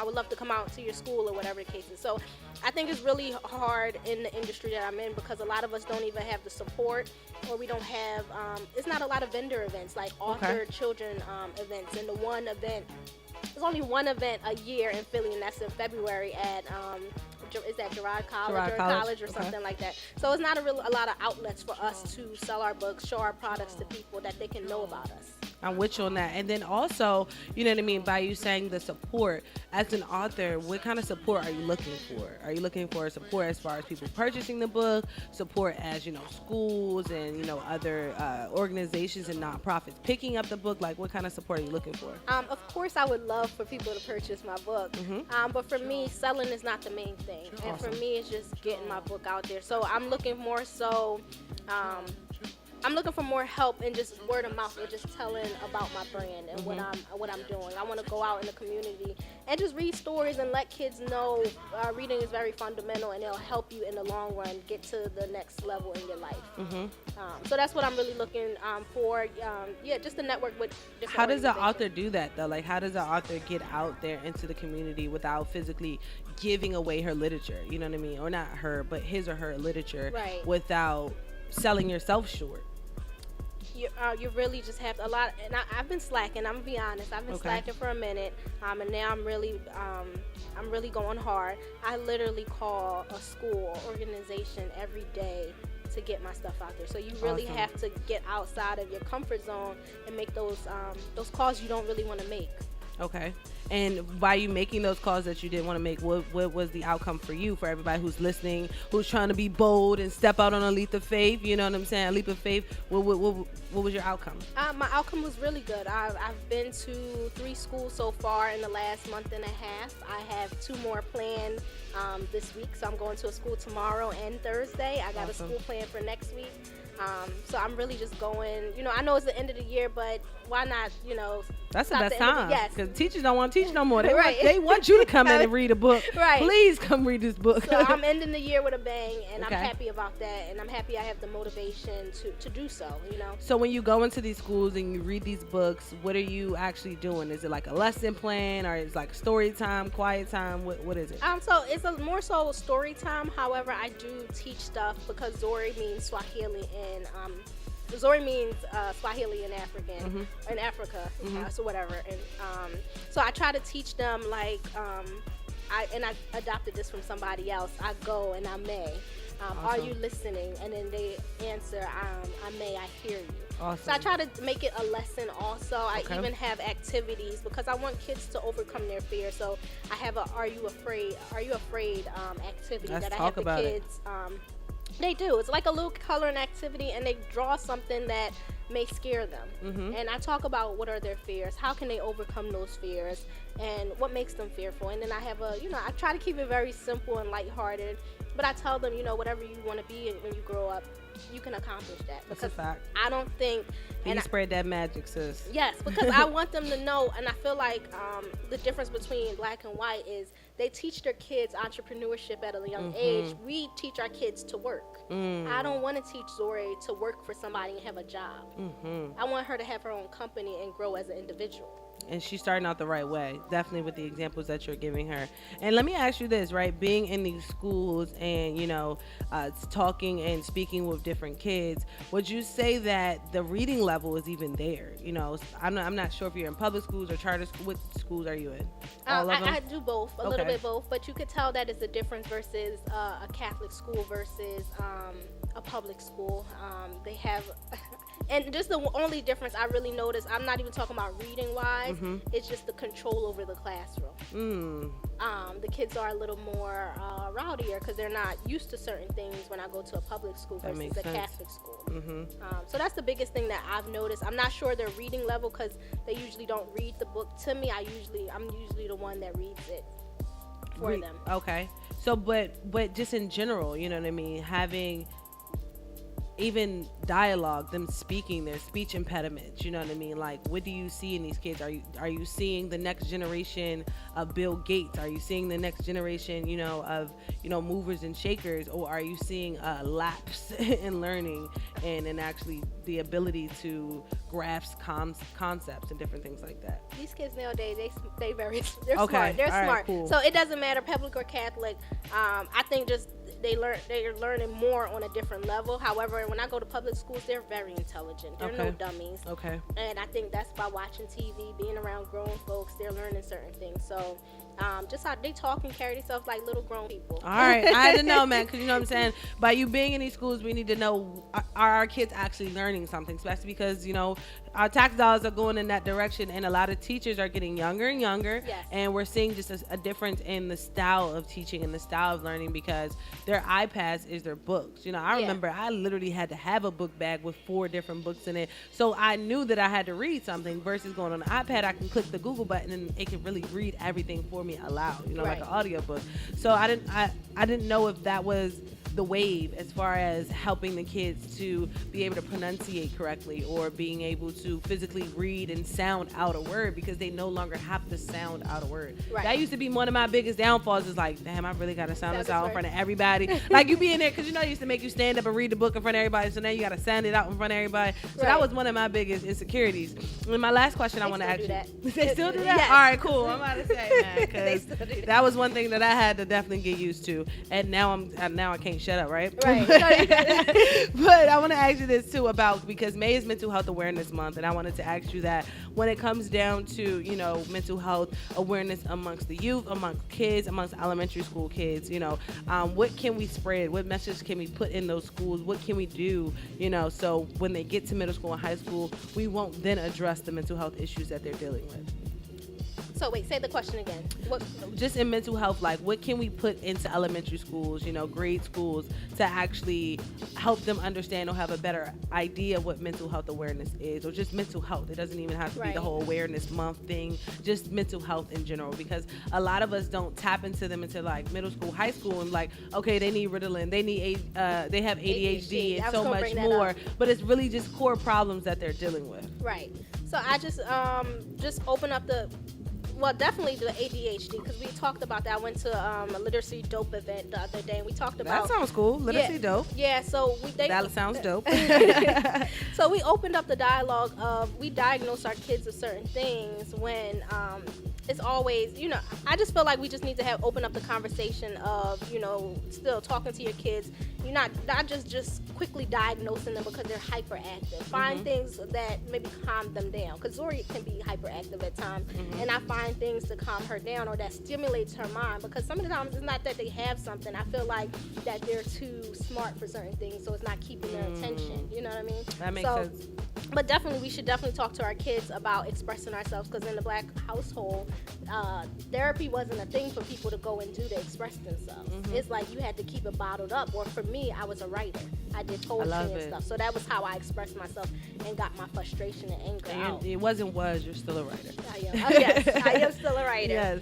would love to come out to your school or whatever the case is. So I think it's really hard in the industry that I'm in because a lot of us don't even have the support, or we don't have, it's not a lot of vendor events like author children events. And there's only one event a year in Philly, and that's in February at is that Girard College or something like that. So it's not a lot of outlets for us to sell our books, show our products to people that they can know about us. I'm with you on that. And then also, you know what I mean, by you saying the support, as an author, what kind of support are you looking for? Are you looking for support as far as people purchasing the book, support as, you know, schools and, you know, other organizations and nonprofits picking up the book? Like, what kind of support are you looking for? Of course, I would love for people to purchase my book. But for me, selling is not the main thing. Awesome. And for me, it's just getting my book out there. So I'm looking more so... I'm looking for more help in just word of mouth or just telling about my brand and what I'm doing. I want to go out in the community and just read stories and let kids know reading is very fundamental and it'll help you in the long run get to the next level in your life. So that's what I'm really looking for. Just to network with different How does an author do that though? Like, how does an author get out there into the community without physically giving away her literature? You know what I mean? Or not her, but his or her literature, without selling yourself short? You really just have a lot, and I've been slacking. I'm gonna be honest. I've been slacking for a minute, and now I'm really going hard. I literally call a school organization every day to get my stuff out there. So you really have to get outside of your comfort zone and make those calls you don't really want to make. Okay. And by you making those calls that you didn't want to make, what was the outcome for you, for everybody who's listening, who's trying to be bold and step out on a leap of faith? You know what I'm saying? A leap of faith. What was your outcome? My outcome was really good. I've been to 3 schools so far in the last month and a half. I have 2 more planned this week, so I'm going to a school tomorrow and Thursday. I got a school planned for next week. So I'm really just going, I know it's the end of the year, but why not, That's the best time. Yes. Because teachers don't want to teach no more. They, Right. they want you to come in and read a book. Right. Please come read this book. So I'm ending the year with a bang, and Okay. I'm happy about that, and I'm happy I have the motivation to do so, So when you go into these schools and you read these books, what are you actually doing? Is it like a lesson plan, or is it like story time, quiet time? What is it? So it's more so story time. However, I do teach stuff because Zuri means Swahili, and Zuri means Swahili in African, in Africa, so whatever. And so I try to teach them I adopted this from somebody else. I go and I may. Are you listening? And then they answer, I may, I hear you. Awesome. So I try to make it a lesson also. I even have activities because I want kids to overcome their fear. So I have a Are You Afraid activity Let's that I talk have the about kids. They do. It's like a little coloring activity, and they draw something that may scare them. And I talk about what are their fears, how can they overcome those fears, and what makes them fearful. And then I have I try to keep it very simple and lighthearted, but I tell them, whatever you want to be when you grow up, you can accomplish that. That's a Because fact. I don't think... You spread that magic, sis. Yes, because I want them to know, and I feel like the difference between black and white is they teach their kids entrepreneurship at a young age. We teach our kids to work. I don't want to teach Zuri to work for somebody and have a job. I want her to have her own company and grow as an individual. And she's starting out the right way, definitely with the examples that you're giving her. And let me ask you this, right? Being in these schools and, talking and speaking with different kids, would you say that the reading level is even there? I'm not sure if you're in public schools or charter schools. What schools are you in? All of them? I do both, a little bit both, but you could tell that it's a difference versus a Catholic school versus a public school. They have... And just the only difference I really noticed, I'm not even talking about reading wise, it's just the control over the classroom. The kids are a little more rowdier because they're not used to certain things when I go to a public school versus a Catholic school. So that's the biggest thing that I've noticed. I'm not sure their reading level because they usually don't read the book to me. I'm usually the one that reads it for them. Okay. So, but just in general, you know what I mean? Having even dialogue, them speaking, their speech impediments, you know what I mean? Like, what do you see in these kids? Are you seeing the next generation of Bill Gates? Are you seeing the next generation, of movers and shakers? Or are you seeing a lapse in learning and actually the ability to grasp concepts and different things like that? These kids nowadays, they're Okay. smart. They're All smart. right, cool. So it doesn't matter public or Catholic. I think just they're learning more on a different level. However, when I go to public schools, they're very intelligent. They're no dummies. Okay. And I think that's by watching TV, being around grown folks, they're learning certain things. So just how they talk and carry themselves like little grown people. All right. I had to know, man, because you know what I'm saying? By you being in these schools, we need to know, are our kids actually learning something? Especially because, our tax dollars are going in that direction, and a lot of teachers are getting younger and younger. Yes. And we're seeing just a difference in the style of teaching and the style of learning because their iPads is their books. I remember I literally had to have a book bag with 4 different books in it. So I knew that I had to read something versus going on an iPad. I can click the Google button and it can really read everything for me aloud, like an audiobook. So I didn't know if that was the wave as far as helping the kids to be able to pronunciate correctly or being able to physically read and sound out a word because they no longer have to sound out a word. Right. That used to be one of my biggest downfalls is like, damn, I really got to sound this out in front of everybody. Like you be in there because it used to make you stand up and read the book in front of everybody, so now you got to sound it out in front of everybody. So that was one of my biggest insecurities. And my last question I want to ask you. They still do that? Yes. All right, cool. I'm about to say, man, because that was one thing that I had to definitely get used to. And now I can't shut up, right? Right. But I want to ask you this too about, because May is Mental Health Awareness Month, and I wanted to ask you that when it comes down to mental health awareness amongst the youth, amongst kids, amongst elementary school kids, what can we spread? What message can we put in those schools? What can we do? So when they get to middle school and high school, we won't then address the mental health issues that they're dealing with. So wait, say the question again. What? Just in mental health, like what can we put into elementary schools, grade schools, to actually help them understand or have a better idea of what mental health awareness is, or just mental health? It doesn't even have to be the whole awareness month thing, just mental health in general, because a lot of us don't tap into them until like middle school, high school, and like, okay, they need Ritalin, they have ADHD and so much more, but it's really just core problems that they're dealing with. Right. So I just open up definitely the ADHD, because we talked about that. I went to a literacy dope event the other day, and we talked about. That sounds cool. Literacy dope. Yeah. So that sounds dope. So we opened up the dialogue of, we diagnose our kids with certain things when it's always, I just feel like we just need to open up the conversation of, still talking to your kids. You're not just quickly diagnosing them because they're hyperactive. Find things that maybe calm them down, because Zuri can be hyperactive at times, and I find things to calm her down or that stimulates her mind, because some of the times it's not that they have something. I feel like that they're too smart for certain things, so it's not keeping their attention. You know what I mean? That makes sense. But definitely, we should definitely talk to our kids about expressing ourselves, because in the Black household, therapy wasn't a thing for people to go and do to express themselves. It's like you had to keep it bottled up. Or for me, I was a writer. I did poetry and stuff. So that was how I expressed myself and got my frustration and anger out. It wasn't you're still a writer. I am. Oh, yes, I am still a writer. Yes.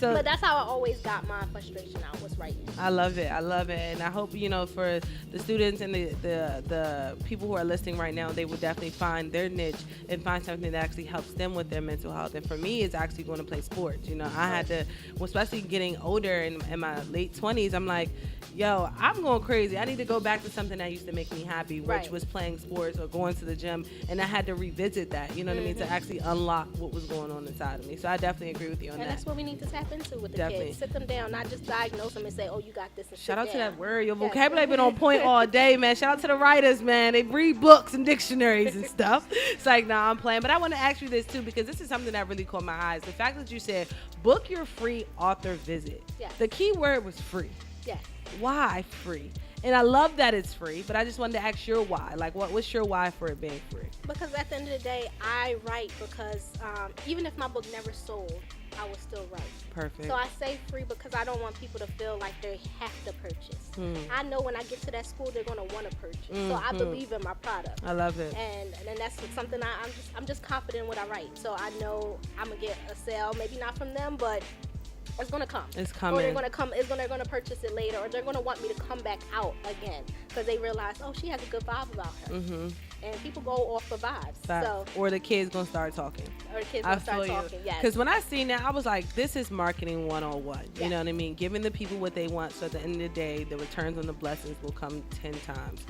But that's how I always got my frustration out, was writing. I love it. And I hope, for the students and the people who are listening right now, they would definitely find their niche and find something that actually helps them with their mental health. And for me, it's actually going to play sports. I had to, especially getting older in my late 20s, I'm like, yo, I'm going crazy. I need to go back to something that used to make me happy, which was playing sports or going to the gym. And I had to revisit that, what I mean, to actually unlock what was going on inside of me. So I definitely agree with you on that. And that's what we need to tap into with the kids. Sit them down, not just diagnose them and say, oh, you got this. And shout out to that word. Your vocabulary been on point all day, man. Shout out to the writers, man. They read books and dictionaries and stuff. It's like, nah, I'm playing. But I want to ask you this, too, because this is something that really caught my eyes. The fact that you said, book your free author visit. Yes. The key word was free. Yes. Why free? And I love that it's free, but I just wanted to ask your why. Like, what's your why for it being free? Because at the end of the day, I write because even if my book never sold, I will still write. Perfect. So I say free because I don't want people to feel like they have to purchase. I know when I get to that school, they're going to want to purchase. So I believe in my product. I love it. And that's something I'm just confident in what I write. So I know I'm going to get a sale, maybe not from them, but it's gonna come. It's coming. Or they're gonna purchase it later, or they're gonna want me to come back out again because they realize, oh, she has a good vibe about her. And people go off of vibes. Or the kids gonna start talking. Or the kids gonna start talking. Yes. Because when I seen that, I was like, this is marketing 101. You know what I mean? Giving the people what they want, so at the end of the day, the returns on the blessings will come 10 times.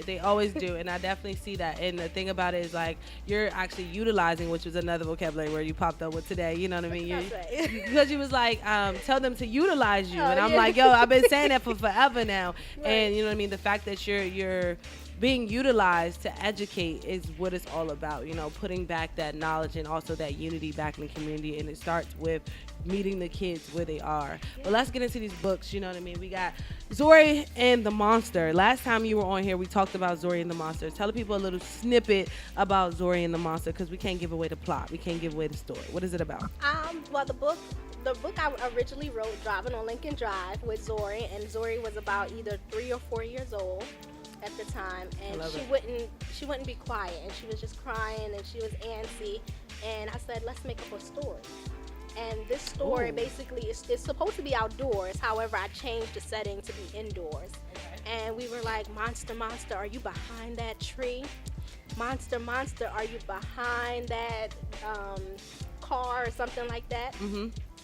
They always do, and I definitely see that. And the thing about it is, like, you're actually utilizing, which was another vocabulary word you popped up with today. You know what I mean? Because you was like, tell them to utilize you, and I'm like, yo, I've been saying that for forever now. And you know what I mean? The fact that you're being utilized to educate is what it's all about, putting back that knowledge and also that unity back in the community. And it starts with meeting the kids where they are. But let's get into these books. You know what I mean? We got Zuri and the Monster. Last time you were on here, we talked about Zuri and the Monster. Tell the people a little snippet about Zuri and the Monster, because we can't give away the plot. We can't give away the story. What is it about? Well, the book I originally wrote, Driving on Lincoln Drive, with Zuri, and Zuri was about either 3 or 4 years old at the time, and she wouldn't be quiet, and she was just crying, and she was antsy, and I said, let's make up a story. And this story basically is supposed to be outdoors. However, I changed the setting to be indoors. And we were like, monster, monster, are you behind that tree? Monster, monster, are you behind that car or something like that?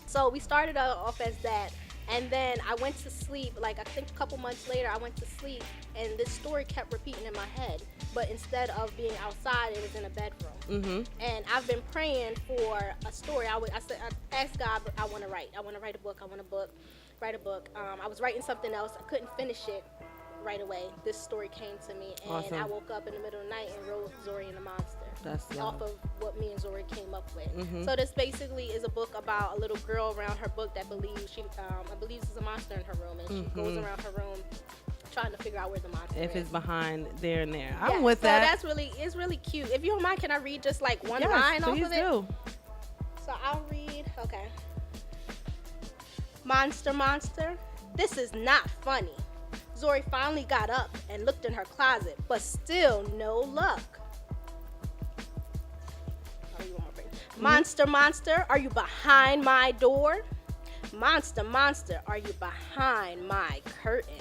So we started off as that. And then I went to sleep, like I think a couple months later, I went to sleep, and this story kept repeating in my head. But instead of being outside, it was in a bedroom. And I've been praying for a story. I asked God, I want to write. I want to write a book. I want to write a book. I was writing something else. I couldn't finish it right away. This story came to me, and I woke up in the middle of the night and wrote Zuri and the Monster. Off of what me and Zuri came up with. So this basically is a book about a little girl around her book that believes there's a monster in her room, and she goes around her room trying to figure out where the monster is. If it's behind there and there. I'm with that. So it's really cute. If you don't mind, can I read just like one line off of it? Do. So I'll read. Okay. Monster. This is not funny. Zuri finally got up and looked in her closet, but still no luck. Monster, are you behind my door? Monster, are you behind my curtain?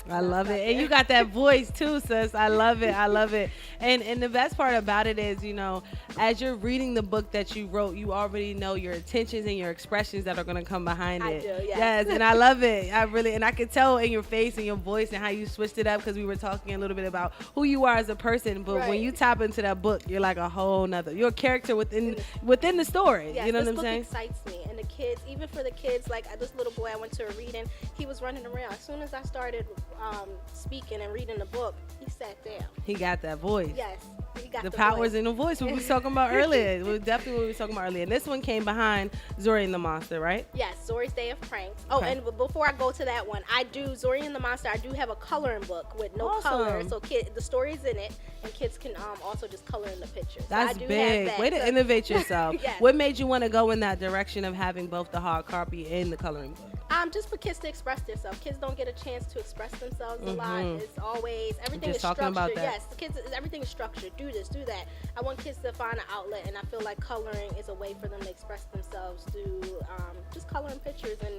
I love it. And you got that voice too, sis. I love it. And the best part about it is, you know, as you're reading the book that you wrote, you already know your intentions and your expressions that are going to come behind it. I do, yes. Yes, and I love it. And I could tell in your face and your voice and how you switched it up, because we were talking a little bit about who you are as a person. But when you tap into that book, you're like a whole nother. You're a character within the story. Yes, you know what I'm this saying? book excites me. And the kids, even for the kids, like this little boy I went to a reading, he was running around. As soon as I started speaking and reading the book, he sat down. He got that voice. Yes, he got the powers in the voice. We were talking about earlier. Definitely what we were talking about earlier. And this one came behind Zuri and the Monster, right? Yes, Zuri's Day of Pranks. Oh, and before I go to that one, Zuri and the Monster, I do have a coloring book with no color. So the story's in it, and kids can also just color in the pictures. That's so big. Way to innovate yourself. Yes. What made you want to go in that direction of having both the hard copy and the coloring book? Just for kids to express themselves. Kids don't get a chance to express themselves a lot. It's always everything just is talking structured. about that. Yes, the kids, everything is structured. Do this, do that. I want kids to find an outlet, and I feel like coloring is a way for them to express themselves through just coloring pictures, and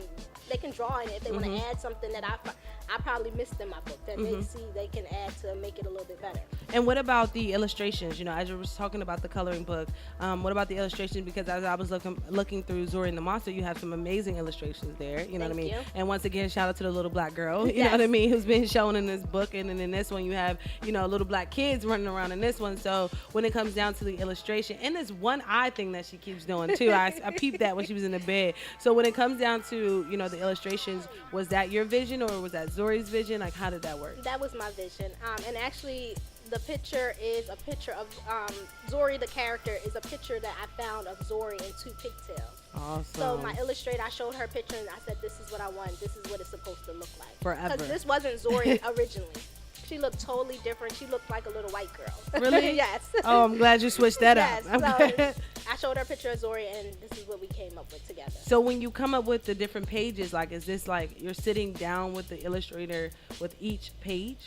they can draw in it if they want to add something that I probably missed in my book that they see they can add to make it a little bit better. And what about the illustrations? You know, as you were talking about the coloring book, what about the illustrations? Because as I was looking through Zuri and the Monster, you have some amazing illustrations there. You know what I mean? You. And once again, shout out to the little black girl. You know what I mean? Who's been shown in this book, and then in this one you have, you know, little black kids running around in this one. So when it comes down to the illustration, and this one eye thing that she keeps doing too, I peeped that when she was in the bed. So when it comes down to, you know, the illustrations, was that your vision or was that Zuri's vision? Like, how did that work? That was my vision. And actually, the picture is a picture of Zuri, the character, is a picture that I found of Zuri in two pigtails. Awesome. So my illustrator, I showed her a picture and I said, this is what I want. This is what it's supposed to look like. Forever. Because this wasn't Zuri originally. She looked totally different. She looked like a little white girl. Really? Yes. Oh, I'm glad you switched that up. So I showed her a picture of Zuri, and this is what we came up with together. So when you come up with the different pages, like, is this like you're sitting down with the illustrator with each page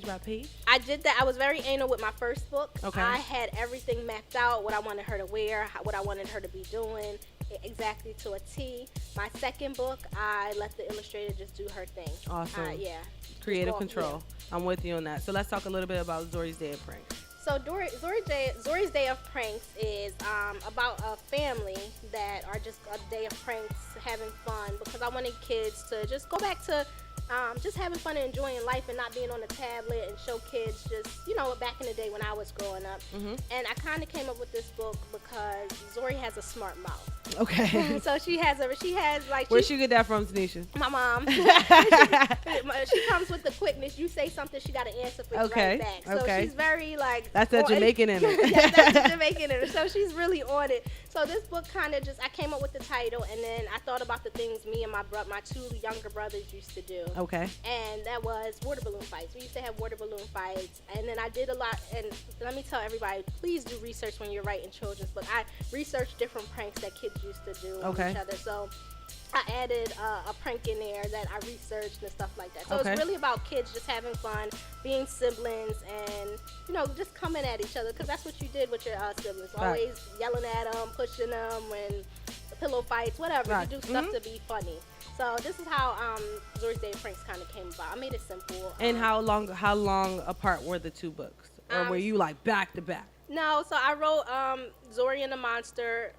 by page? I did that. I was very anal with my first book. Okay. I had everything mapped out, what I wanted her to wear, what I wanted her to be doing, exactly to a T. My second book, I let the illustrator just do her thing. Awesome. Yeah. Creative control. I'm with you on that. So let's talk a little bit about Zuri's Day of Pranks. So Zuri's Day of Pranks is about a family that are just a day of pranks, having fun, because I wanted kids to just go back to just having fun and enjoying life and not being on the tablet, and show kids just, you know, back in the day when I was growing up. And I kind of came up with this book because Zuri has a smart mouth. Okay. So she has like. Where'd you get that from, Tanisha? My mom. She comes with the quickness. You say something, she got an answer for you right back. So she's very like. That's that Jamaican in it. Yes, that's the Jamaican in it. So she's really on it. So this book kind of I came up with the title, and then I thought about the things me and my two younger brothers used to do. Okay. And that was water balloon fights. We used to have water balloon fights, and then I did a lot. And let me tell everybody, please do research when you're writing children's book. I researched different pranks that kids used to do on each other. So I added a prank in there that I researched and stuff like that. So it's really about kids just having fun, being siblings, and, you know, just coming at each other, because that's what you did with your siblings. Always yelling at them, pushing them, when the pillow fights, whatever. You do stuff to be funny. So this is how Zuri's Day of Pranks kind of came about. I made it simple. And how long apart were the two books? Or were you like back to back? No, so I wrote Zuri and the Monster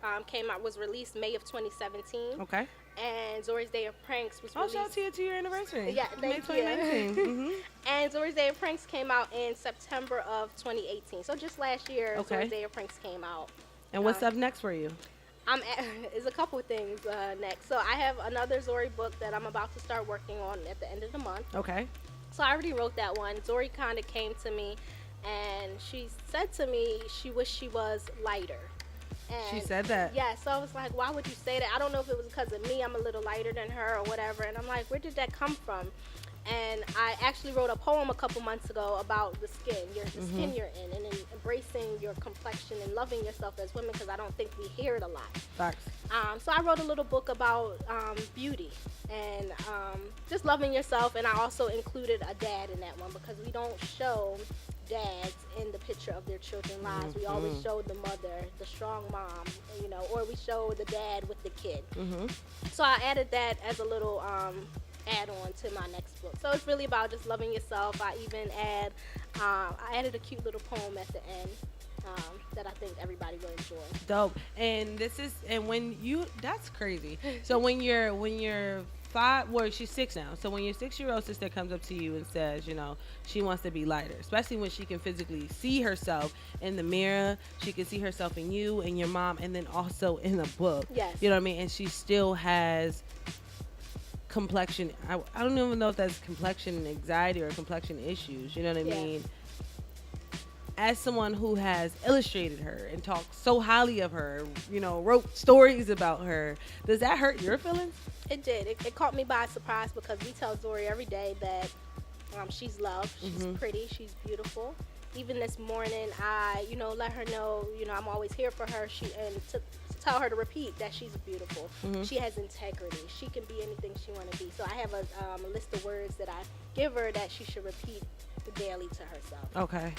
was released May of 2017. Okay. And Zuri's Day of Pranks was released. Shout out to your 2-year anniversary. Yeah, May 2019. And Zuri's Day of Pranks came out in September of 2018. So just last year, Zuri's Day of Pranks came out. And what's up next for you? There's a couple of things next. So I have another Zuri book that I'm about to start working on at the end of the month. Okay. So I already wrote that one. Zuri kind of came to me, and she said to me she wished she was lighter. And she said that? Yeah, so I was like, why would you say that? I don't know if it was because of me. I'm a little lighter than her or whatever. And I'm like, where did that come from? And I actually wrote a poem a couple months ago about the skin, the skin you're in, and then embracing your complexion and loving yourself as women, because I don't think we hear it a lot. Facts. So I wrote a little book about beauty and just loving yourself, and I also included a dad in that one, because we don't show dads in the picture of their children's lives. We always show the mother, the strong mom, you know, or we show the dad with the kid. So I added that as a little add-on to my next book. So it's really about just loving yourself. I even I added a cute little poem at the end that I think everybody will enjoy. Dope. And that's crazy. So when you're 5, well, she's 6 now. So when your 6-year-old sister comes up to you and says, you know, she wants to be lighter, especially when she can physically see herself in the mirror, she can see herself in you and your mom, and then also in a book. Yes. You know what I mean? And she still has complexion. I don't even know if that's complexion anxiety or complexion issues. You know what I mean? As someone who has illustrated her and talked so highly of her, you know, wrote stories about her, does that hurt your feelings? It did. It caught me by surprise, because we tell Zuri every day that she's loved, she's pretty, she's beautiful. Even this morning, I, you know, let her know, you know, I'm always here for her. And to tell her to repeat that she's beautiful. She has integrity. She can be anything she want to be. So I have a list of words that I give her that she should repeat daily to herself. Okay.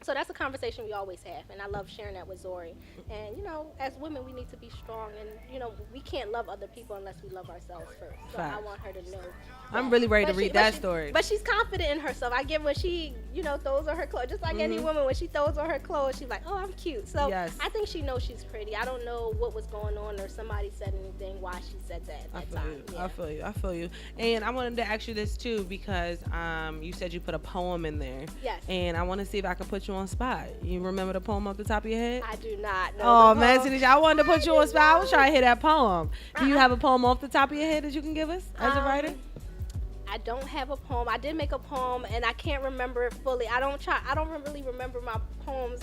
So that's a conversation we always have, and I love sharing that with Zuri. And, you know, as women, we need to be strong, and, you know, we can't love other people unless we love ourselves first. So Fact. I want her to know. I'm really ready to read that story. But she's confident in herself. I get when she, you know, throws on her clothes. Just like any woman, when she throws on her clothes, she's like, oh, I'm cute. So I think she knows she's pretty. I don't know what was going on, or somebody said anything why she said that at that time. I feel you. And I wanted to ask you this, too, because you said you put a poem in there. Yes. And I want to see if I can put you on spot. You remember the poem off the top of your head? I do not know. Oh, man, Tanisha, I wanted to put you on spot. I was trying to hear that poem. Do you have a poem off the top of your head that you can give us as a writer? I don't have a poem. I did make a poem, and I can't remember it fully. I don't really remember my poems,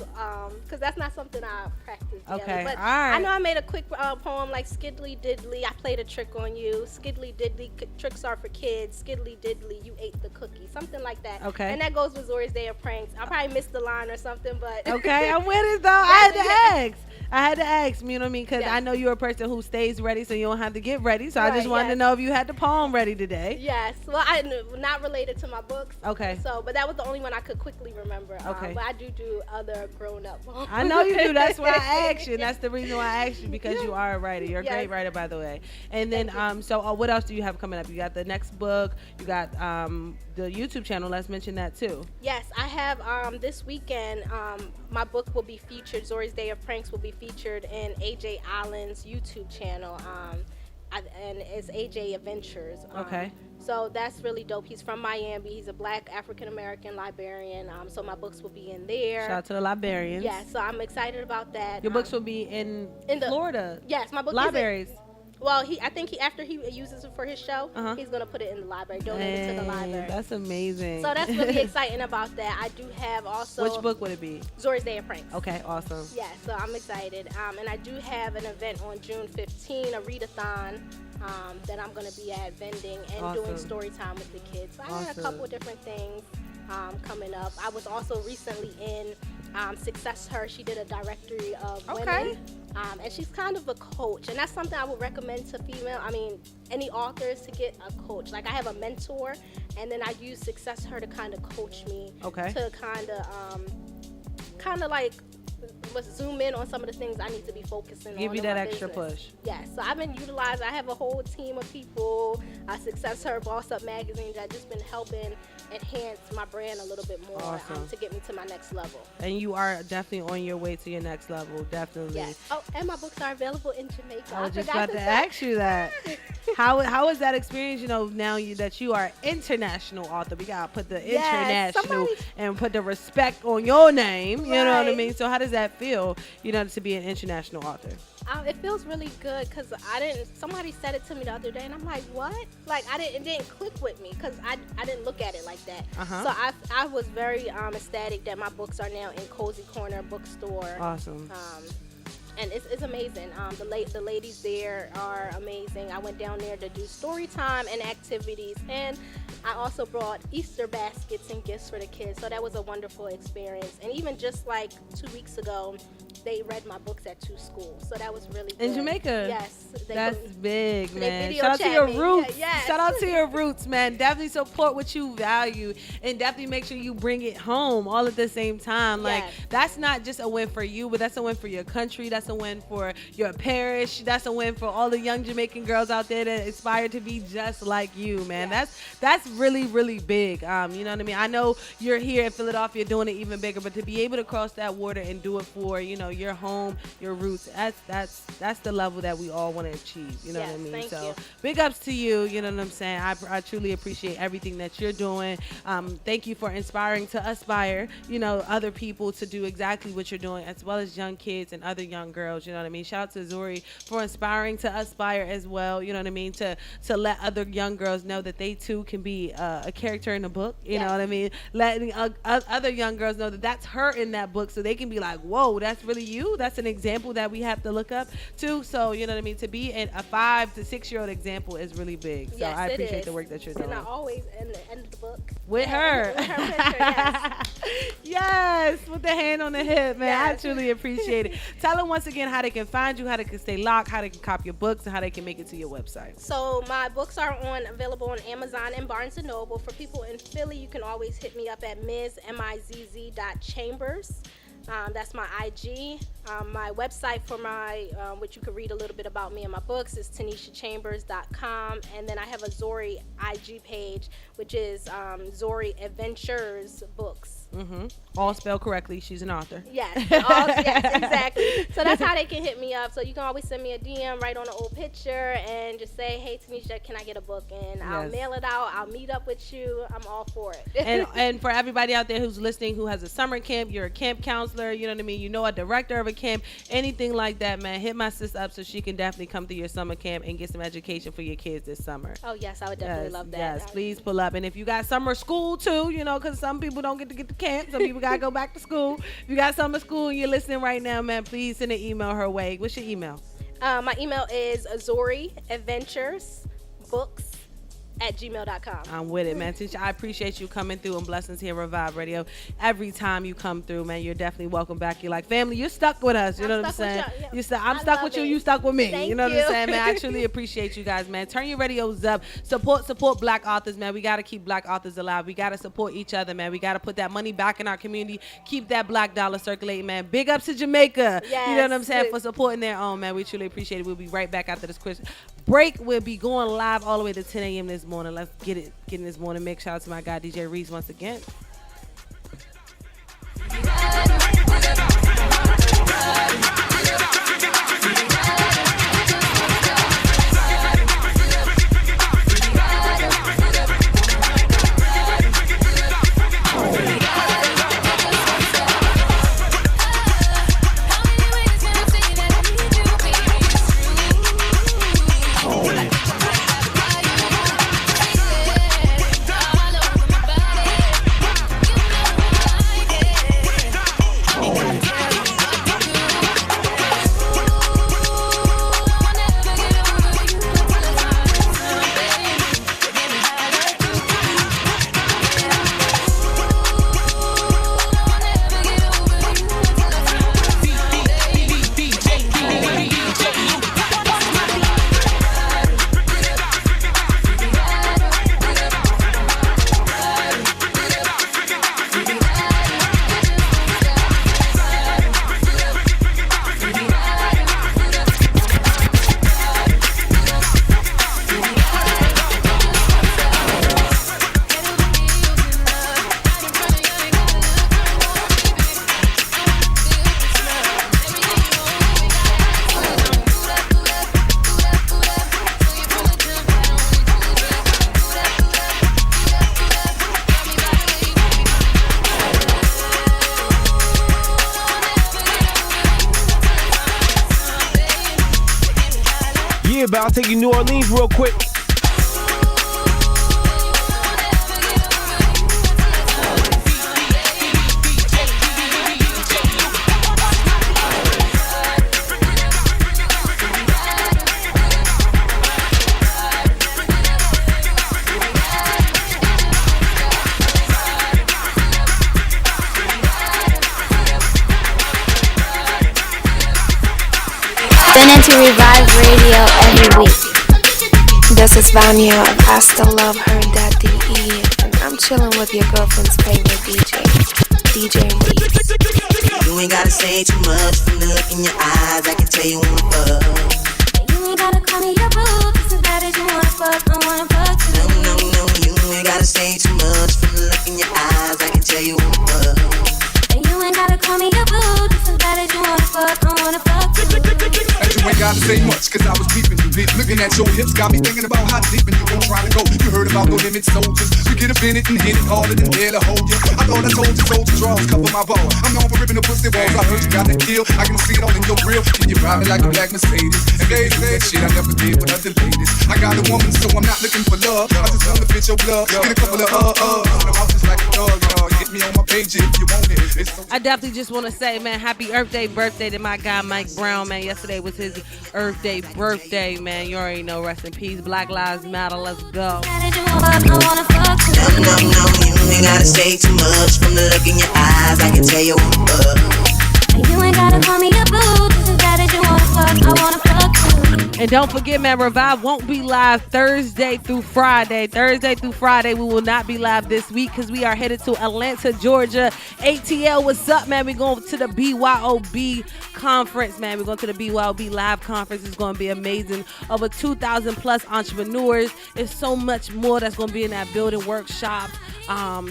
because that's not something I practice daily. Okay, but all right. I know I made a quick poem like Skiddly Diddly, I played a trick on you. Skiddly Diddly, tricks are for kids. Skiddly Diddly, you ate the cookie. Something like that. Okay. And that goes with Zori's Day of Pranks. I probably missed the line or something, but. Okay, I'm with it, though. I had to ask, you know what I mean? Because I know you're a person who stays ready, so you don't have to get ready. So I just wanted to know if you had the poem ready today. Yes. Well, I not related to my books. Okay. So, but that was the only one I could quickly remember. Okay. But I do other grown-up poems. I know you do. That's why I asked you. That's the reason why I asked you, because you are a writer. You're a great writer, by the way. And then, so what else do you have coming up? You got the next book. You got the YouTube channel. Let's mention that too. Yes, I have this weekend. My book will be featured. Zori's Day of Pranks will be featured in AJ Allen's YouTube channel. And it's AJ Adventures. Okay. So that's really dope. He's from Miami. He's a black African-American librarian. So my books will be in there. Shout out to the librarians. Yeah, so I'm excited about that. Your books will be in Florida. Yes, my book libraries. Well, I think after he uses it for his show, he's gonna put it in the library, donate it to the library. That's amazing. So that's really exciting about that. I do have also. Which book would it be? Zori's Day of Pranks. Okay, awesome. Yeah, so I'm excited. And I do have an event on June 15, a readathon, that I'm gonna be at vending and doing story time with the kids. So I got a couple of different things coming up. I was also recently in Success Her. She did a directory of women. And she's kind of a coach, and that's something I would recommend to any authors to get a coach. Like I have a mentor, and then I use Success Her to kind of coach me. Okay. To kind of like let's zoom in on some of the things I need to be focusing on. Give you that extra push. Yeah, so I've been utilizing, I have a whole team of people, Success Her, Boss Up Magazine, that just been helping enhance my brand a little bit more to get me to my next level. And you are definitely on your way to your next level, definitely. Yes. Oh, and my books are available in Jamaica. I was just about to ask you that. How is that experience, now that you are international author? We got to put the international and put the respect on your name, you know what I mean? So how does that feel, to be an international author? It feels really good because somebody said it to me the other day and I'm like, what? Like it didn't click with me because I didn't look at it like that. So I was very ecstatic that my books are now in Cozy Corner Bookstore. Awesome. and it's amazing. The ladies there are amazing. I went down there to do story time and activities, and I also brought Easter baskets and gifts for the kids. So that was a wonderful experience. And even just like 2 weeks ago, they read my books at 2 schools. So that was really good. In Jamaica? Yes. That's big, man. Video Shout out to chat your me. roots. Yes. Shout out to your roots, man. Definitely support what you value, and definitely make sure you bring it home all at the same time. Like, that's not just a win for you, but that's a win for your country. That's a win for your parish. That's a win for all the young Jamaican girls out there that aspire to be just like you, man. That's really, really big. You know what I mean? I know you're here in Philadelphia doing it even bigger, but to be able to cross that water and do it for, you know, your home, your roots, that's the level that we all want to achieve. You know what I mean? Thank So you. big ups to you. You know what I'm saying? I truly appreciate everything that you're doing. Thank you for inspiring to aspire, you know, other people to do exactly what you're doing, as well as young kids and other young girls. You know what I mean? Shout out to Zuri for inspiring to aspire as well. You know what I mean? To let other young girls know that they too can be a character in a book. You know what I mean? Letting other young girls know that that's her in that book, so they can be like, whoa, that's really you. That's an example that we have to look up to. So you know what I mean? To be a 5 to 6 year old example is really big. So I appreciate the work that you're doing. And I always end of the book With her. With her picture, yes. Yes, with the hand on the hip, man. I truly appreciate it. Tell them once again how they can find you, how they can stay locked, how they can copy your books, and how they can make it to your website. So my books are available on Amazon and Barnes & Noble. For people in Philly, you can always hit me up at ms.chambers. That's my IG. My website for which you can read a little bit about me and my books is TanishaChambers.com. And then I have a Zuri IG page, which is Zuri Adventures Books. Mm-hmm. All spelled correctly. She's an author. Yes, yes, exactly. So that's how they can hit me up. So you can always send me a DM right on an old picture and just say, hey, Tanisha, can I get a book? And I'll mail it out. I'll meet up with you. I'm all for it. and for everybody out there who's listening who has a summer camp, you're a camp counselor, you know what I mean? You know a director of a camp, anything like that, man, hit my sis up so she can definitely come through your summer camp and get some education for your kids this summer. Oh, yes, I would definitely love that. Yes, please pull up. And if you got summer school too, you know, because some people don't get to camp. Some people got to go back to school. If you got summer school and you're listening right now, man, please send an email her way. What's your email? My email is Zuri Adventures Books @gmail.com. I'm with it, man. Tanisha, I appreciate you coming through and blessings here at Revive Radio. Every time you come through, man, you're definitely welcome back. You're like family. You're stuck with us. You know what I'm saying? I'm stuck with you. You stuck with me. Thank you know you. what I'm saying, man? I truly appreciate you guys, man. Turn your radios up. Support Black authors, man. We got to keep Black authors alive. We got to support each other, man. We got to put that money back in our community. Keep that Black dollar circulating, man. Big ups to Jamaica. Yes. You know what I'm saying? For supporting their own, man. We truly appreciate it. We'll be right back after this quick break. We'll be going live all the way to 10 a.m. this morning. Let's get in this morning mix. Shout out to my guy DJ Reese once again. But I'll take you to New Orleans real quick. week. This is Vanya of I Still Love Her.de, and I'm chilling with your girlfriend's favorite DJ Reed. You ain't gotta say too much from the look in your eyes. I can tell you wanna fuck. You ain't gotta call me your boo, just as bad as you wanna fuck, I wanna fuck too. No, you ain't gotta say too much from the look in your eyes. I can tell you wanna fuck. And you ain't gotta call me your boo, just as bad as you wanna fuck, I wanna fuck too. And you ain't gotta say much, cause I was peeping you, bitch. Looking at your hips, got me thinking about how deep and you gon' try to go. You heard about no limit soldiers. We get up in it and hit it harder than dare to hold you. I thought I told you soldier draws cover my ball. I'm known for ripping the pussy walls. I heard you got that kill. I can see it all in your grill. And you ride me like a black Mercedes. And baby, that shit I never did with other ladies. I got a woman, so I'm not looking for love. I just wanna fit your blood. Get a couple of I'm out just like a dog, y'all. Hit me on my page if you want it. I definitely just want to say, man, happy Earth Day birthday to my guy Mike Brown, man. Yesterday was his Earth Day birthday, man. You already know, rest in peace. Black Lives Matter, let's go. No, you ain't gotta say too much from the look in your eyes. I can tell you wanna fuck. And you ain't gotta call me your boo, just as bad as you wanna fuck, I wanna fuck too. And don't forget, man, Revive won't be live Thursday through Friday. Thursday through Friday, we will not be live this week because we are headed to Atlanta, Georgia. ATL, what's up, man? We're going to the BYOB conference, man. We're going to the BYOB live conference. It's going to be amazing. Over 2,000 plus entrepreneurs. There's so much more that's going to be in that building, workshop,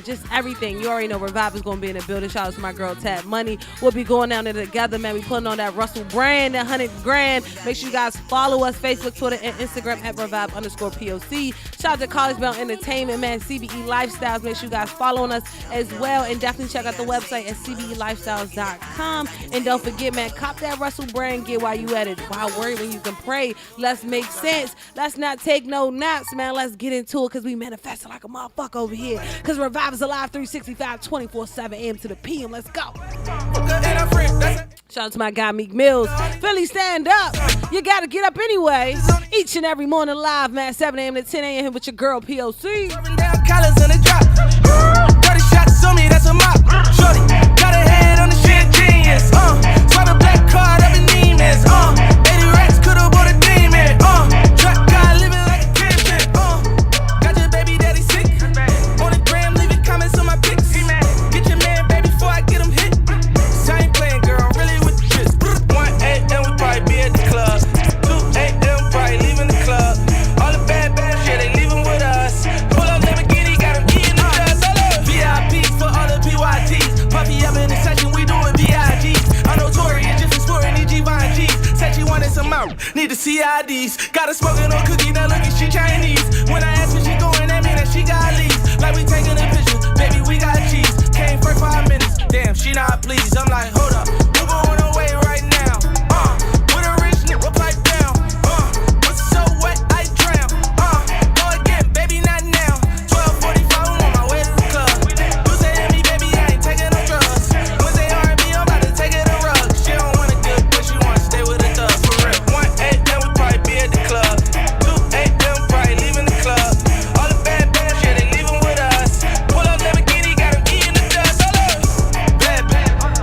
just everything. You already know Revive is going to be in the building. Shout out to my girl, Tad Money. We'll be going down there together, man. We putting on that Russell brand, that 100 grand. Make sure you guys follow us, Facebook, Twitter, and Instagram at Revive_P.O.C. Shout out to College Bound Entertainment, man. CBE Lifestyles. Make sure you guys following us as well. And definitely check out the website at cbelifestyles.com. And don't forget, man, cop that Russell brand gear while you at it. Why worry when you can pray? Let's make sense. Let's not take no naps, man. Let's get into it because we manifesting like a motherfucker over here. Because Revive is alive 365, 24/7 a.m. to the p.m. Let's go. Shout out to my guy Meek Mills. Philly, stand up. You got to get up anyway. Each and every morning live, man, 7 a.m. to 10 a.m. with your girl, P.O.C. Collars in the drop. 30 shots on me, that's a mop. Shorty, got a head on the shit genius. Swipe a black card up in demons. 80 racks could've bought a demon. Trap guy living like a kid. Got your baby daddy sick. On the gram, leaving comments on my pics. Get your man, baby, before I get him hit. So I ain't playing, girl, really with the tricks. 1 a.m. we probably be at the club. 2 a.m. probably leaving the club. All the bad shit, they leaving with us. Pull up Lamborghini, got him eating the dust. VIPs for all the PYTs. Puppy up in the session, we doing VIGs. I'm notorious, just exploring these G-Vine G's. Said she wanted some out, need the CIDs. Got her smoking on cookie, now look at she Chinese. When I ask where she going, that mean that she got leaves. Like we taking a picture, baby, we got cheese. Came for 5 minutes, damn, she not pleased. I'm like, hold up, we're going away right now. With a rich nigga, pipe down. What's so wet, I drown. Go again, baby, not now. 12:45, I'm on my way to the club. You say to me, baby, I ain't taking no drugs. Wednesday R&B, I'm about to take it a rug. She don't want a good, but she wanna stay with a thug, for real. 1 a.m. we probably be at the club. 2 a.m. probably leaving the club. All the bad shit, they leaving with us. Pull up Lamborghini, got him eating the dust. Bad,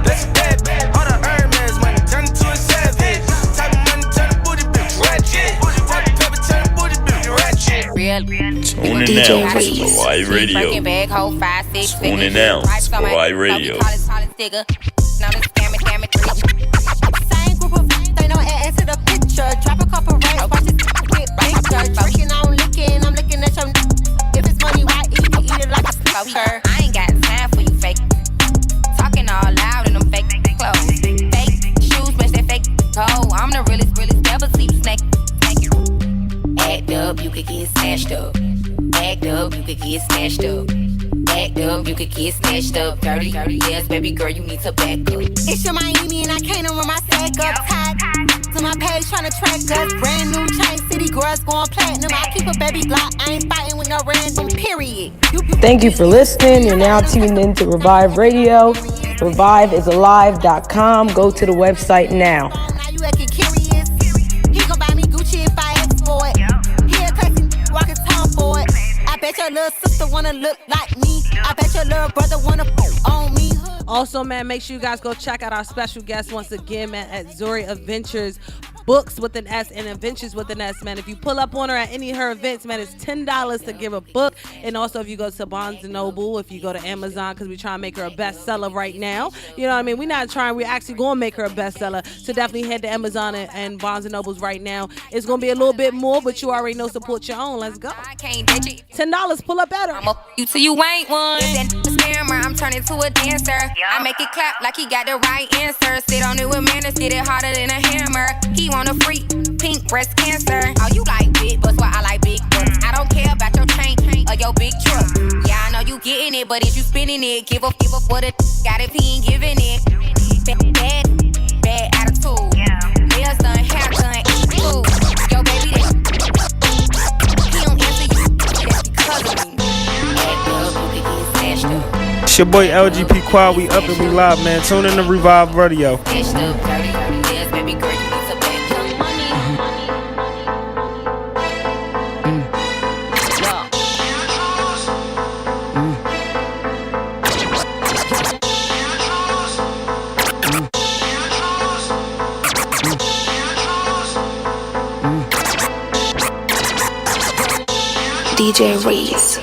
that's bad. All the Hermes money turn into a savage. Type of money turn a booty bitch ratchet. Type of paper turn a booty bitch ratchet. Tune in now to REVIVE Radio. Tune in now to REVIVE Radio. Same group of they know add to the picture. Drop a couple racks, watch this get bigger. Drinking, I'm looking at your if it's money, why eat it like a sculpture. I ain't got time for you fake. Talking all loud in them fake clothes. Fake shoes match that fake toe. I'm the realest ever see you snake. Act up, you could get snatched up. Act up, you could get snatched up. Act up, you could get snatched up. Dirty, yes, baby girl, you need to back up. It's your Miami and I can't run my stack up tight. To my page tryna track us. Brand new chain, city girls going platinum. I keep a baby Glock, I ain't fighting with no random, period. Thank you for listening. You're now tuned into Revive Radio. REVIVEisalive.com. Go to the website now. Now you acting curious. He gon' buy me Gucci if I ask for it. He a classy walking tongue for it. I bet your little sister wanna look like me. I bet your little brother wanna on me. Also, man, make sure you guys go check out our special guest once again, man, at Zuri Adventures Books with an S and Adventures with an S, man. If you pull up on her at any of her events, man, it's $10 to give a book. And also if you go to Barnes & Noble, if you go to Amazon, because we're trying to make her a bestseller right now. You know what I mean? We're not trying, we're actually going to make her a bestseller. So definitely head to Amazon and Barnes & Noble's right now. It's going to be a little bit more, but you already know, support your own. Let's go. $10, pull up at her. I'ma you till you ain't one. I'm turning to a dancer. I make it clap like he got the right answer. Sit on it with manners, get it harder than a hammer. He want a freak, pink breast cancer. Oh, you like big butts, why I like big butts. I don't care about your chain or your big truck. Yeah, I know you getting it, but if you spinning it, give up what it got if he ain't giving it. Bad attitude. Nails done, hair done, ooh. Yo, baby, he don't answer you. That's because of me. Act up, you can get smashed up. It's your boy LGP Quad. We up and we live, man. Tune in to Revive Radio. Smashed up, dirty, yes, baby girl, you need to back young money. DJ Reese.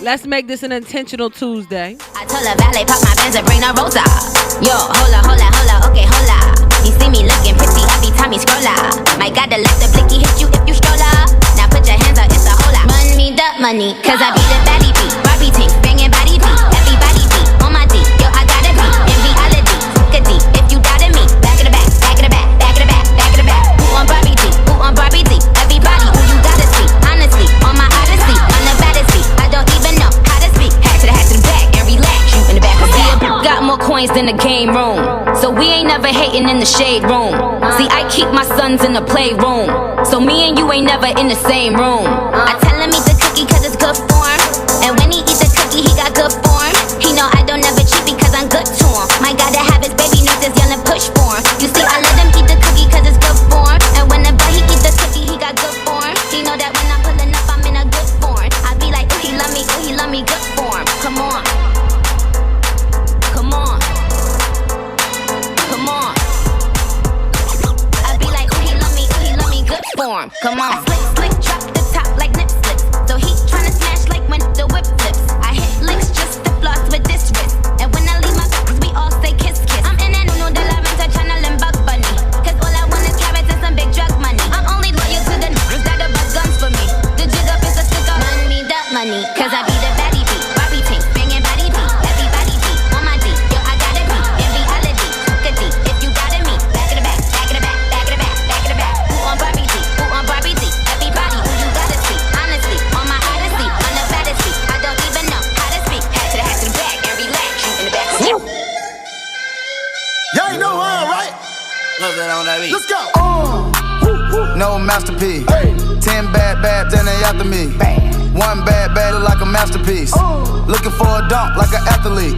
Let's make this an intentional Tuesday. I told her valet pop my bands and bring the rosa. Yo, hola, okay, hola. He see me looking pretty every time he scroll up. My God, to let the blicky hit you if you stroll up. Now put your hands up, it's a hola. Run me the money, cause I be the baddie beat. Barbie tank, banging body beat. Everybody beat, on my D. Yo, I gotta be in reality. Good D, if you doubted me. Back in the back, back in the back, back in the back, back in the back. Who on Barbie D? Who on Barbie D? Everybody who you gotta see. Honestly, on my odyssey, on the baddest beat. I don't even know how to speak. Hat to the back and relax. You in the back of the got more coins than the game room. So we ain't never hating in the shade room. See, I keep my sons in the playroom. So me and you ain't never in the same room. I tell him eat the cookie cause it's good for him. And when he eat the cookie, he got good form. He know I don't never cheat because I'm good to him. My God, to have his baby needs is young and push for him. You see, I let him eat the cookie cause it's good for him. And whenever he eat the cookie, he got good form. He know that when I'm pulling up, I'm in a good form. I be like, ooh, he love me, good form. Come on. Come on. Come on. I be like, ooh, he love me, good form. Come on. Slick, drop the top like nip slips. So he tryna smash like when the whip flips. I hit licks just to floss with this wrist. And when I leave my cookies, we all say kiss, kiss. I'm in that Nuno de la Renta tryna limb Bug Bunny. Cause all I want is carrots and some big drug money. I'm only loyal to the niggas that'll bust guns for me. The jig up is a sticker. Run me the money. Cause I be the baddie beat. Barbie tank, banging body beat. Everybody beat. On my D. Yo, I gotta be. In reality. Good D. If you doubted me. Back in the back. Back in the back. Back in the back. Back in the back. Who on Barbie D? Who on Barbie D? Everybody who you gotta see. Honestly. On my odyssey. On the baddest beat. I don't even know how to speak. Hat to the back and relax. You in the back. Y'all ain't know why, right? Let's go. No masterpiece. 10 bad then they after me. One bad look like a masterpiece. Looking for a dunk like an athlete.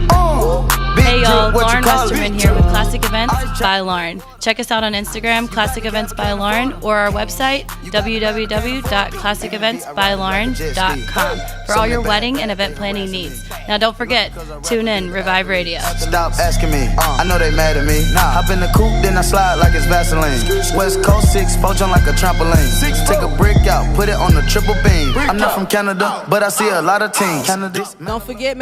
Hey y'all, Lauren Westerman here with Classic Events by Lauren. Check us out on Instagram, Classic Events by Lauren, or our website, www.classiceventsbylauren.com for all your wedding and event planning needs. Now don't forget, tune in, Revive Radio. Stop asking me, I know they mad at me. Hop in the coupe, then I slide like it's Vaseline. West Coast 6, jump like a trampoline. Take a brick out, put it on the triple beam. I'm not from Canada, but I see a lot of teams. Don't forget,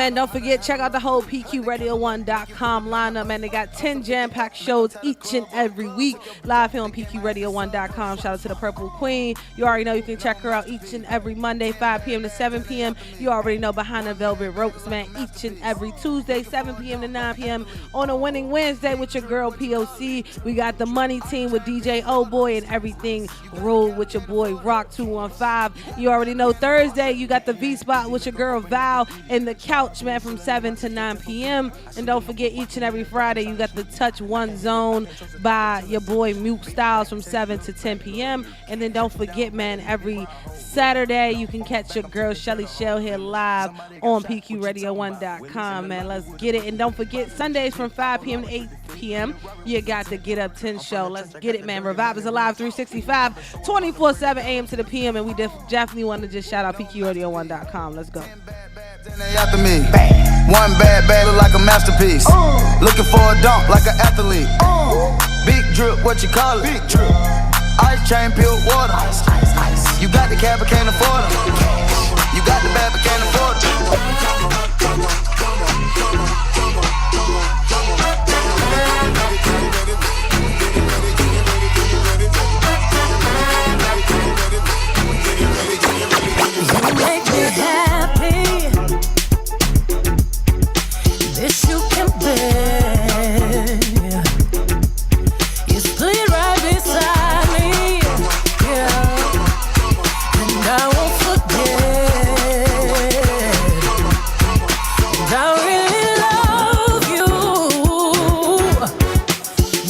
check out the whole PQRadio1.com lineup, man. They got 10 jam-packed shows each and every week, live here on PQRadio1.com. Shout out to the Purple Queen. You already know you can check her out each and every Monday, 5 p.m. to 7 p.m. You already know Behind the Velvet Ropes, man, each and every Tuesday, 7 p.m. to 9 p.m. on a Winning Wednesday with your girl P.O.C. We got the Money Team with DJ O-Boy and Everything Roll with your boy Rock 215. You already know Thursday, you got the V-Spot with your girl Val and the Couch, man, from 7 to 9 p.m. And don't don't forget, each and every Friday, you got the Touch One Zone by your boy Muke Styles from 7 to 10 p.m. And then don't forget, man, every Saturday, you can catch your girl Shelly Shell here live on PQRadio1.com, man. Let's get it. And don't forget, Sundays from 5 p.m. to 8 p.m., you got the Get Up 10 show. Let's get it, man. Revive is alive 365, 24/7 a.m. to the p.m. And we definitely want to just shout out PQRadio1.com. Let's go. They after me. One bad look like a masterpiece. Looking for a dunk like an athlete. Big drip, what you call it? Big drip. Ice chain, pure water. Ice. You got the cab, but can't afford it. You got the bad, but can't afford it. You make me happy. This you can bear. You split right beside me, yeah. And I won't forget. And I really love you.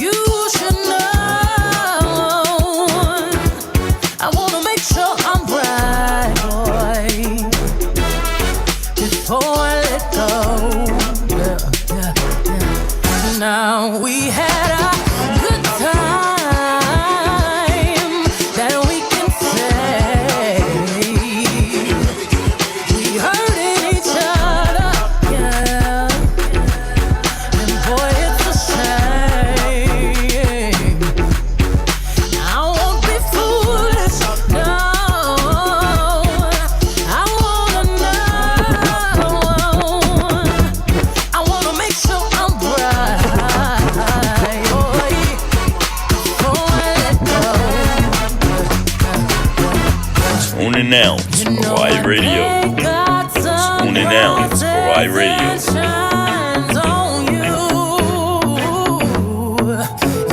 You should know. I wanna make sure I'm right, boy, before I let go. Now we had a good time that we can say we hurting each other, yeah. And boy, it's a shame. I won't be foolish, no. I wanna know. I wanna make sure I'm right. Tuning out to REVIVE Radio. Tuning out to REVIVE Radio.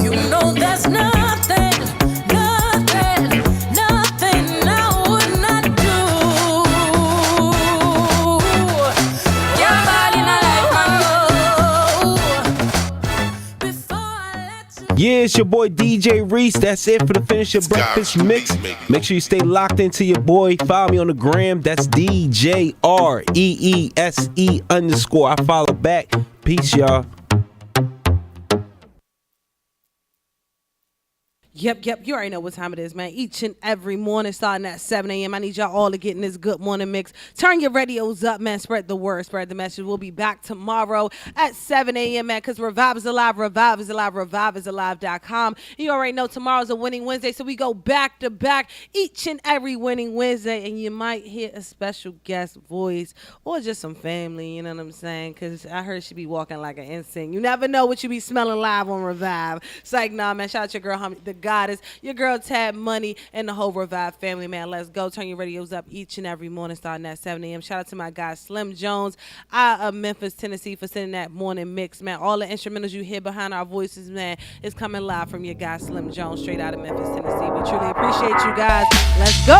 You know there's nothing I would not do. Your body not like Yeah, it's your boy DJ Reese. That's it for the Finish Your Breakfast mix. Make sure you stay locked into your boy. Follow me on the gram. That's DJREESE_. I follow back. Peace, y'all. Yep. You already know what time it is, man. Each and every morning, starting at 7 a.m. I need y'all all to get in this good morning mix. Turn your radios up, man. Spread the word, spread the message. We'll be back tomorrow at 7 a.m., man, because Revive is alive. Revive is alive. ReviveIsAlive.com. You already know tomorrow's a winning Wednesday, so we go back to back each and every winning Wednesday, and you might hear a special guest voice or just some family, you know what I'm saying? Because I heard she be walking like an insane. You never know what you be smelling live on Revive. It's like, nah, man, shout out your girl, the Goddess, your girl Tab Money, and the whole Revive family, man. Let's go. Turn your radios up each and every morning starting at 7 a.m. Shout out to my guy Slim Jones out of Memphis, Tennessee, for sending that morning mix, man. All the instrumentals you hear behind our voices, man, is coming live from your guy Slim Jones straight out of Memphis, Tennessee. We truly appreciate you guys. Let's go.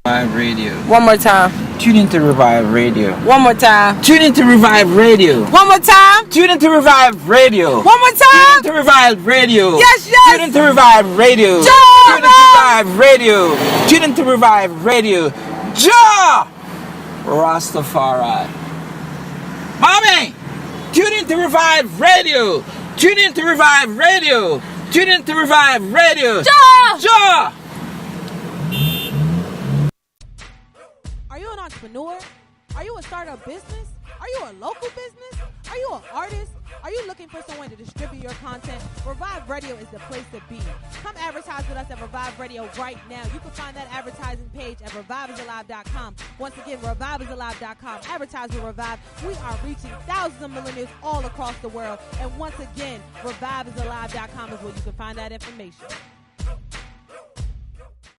Revive Radio. One more time. Tune into Revive Radio. One more time. Tune into Revive Radio. One more time. Tune into Revive Radio. One more time. Tune into Revive Radio. Yes. Tune into Revive Radio. Tune into Revive Radio. Tune into Revive Radio. Ja Rastafari. Mommy, tune into Revive Radio. Tune into Revive Radio. Tune into Revive Radio. Ja. Are you an entrepreneur? Are you a startup business? Are you a local business? Are you an artist? Are you looking for someone to distribute your content? Revive Radio is the place to be. Come advertise with us at Revive Radio right now. You can find that advertising page at ReviveIsAlive.com. Once again, ReviveIsAlive.com. Advertise with Revive. We are reaching thousands of millionaires all across the world. And once again, ReviveIsAlive.com is where you can find that information.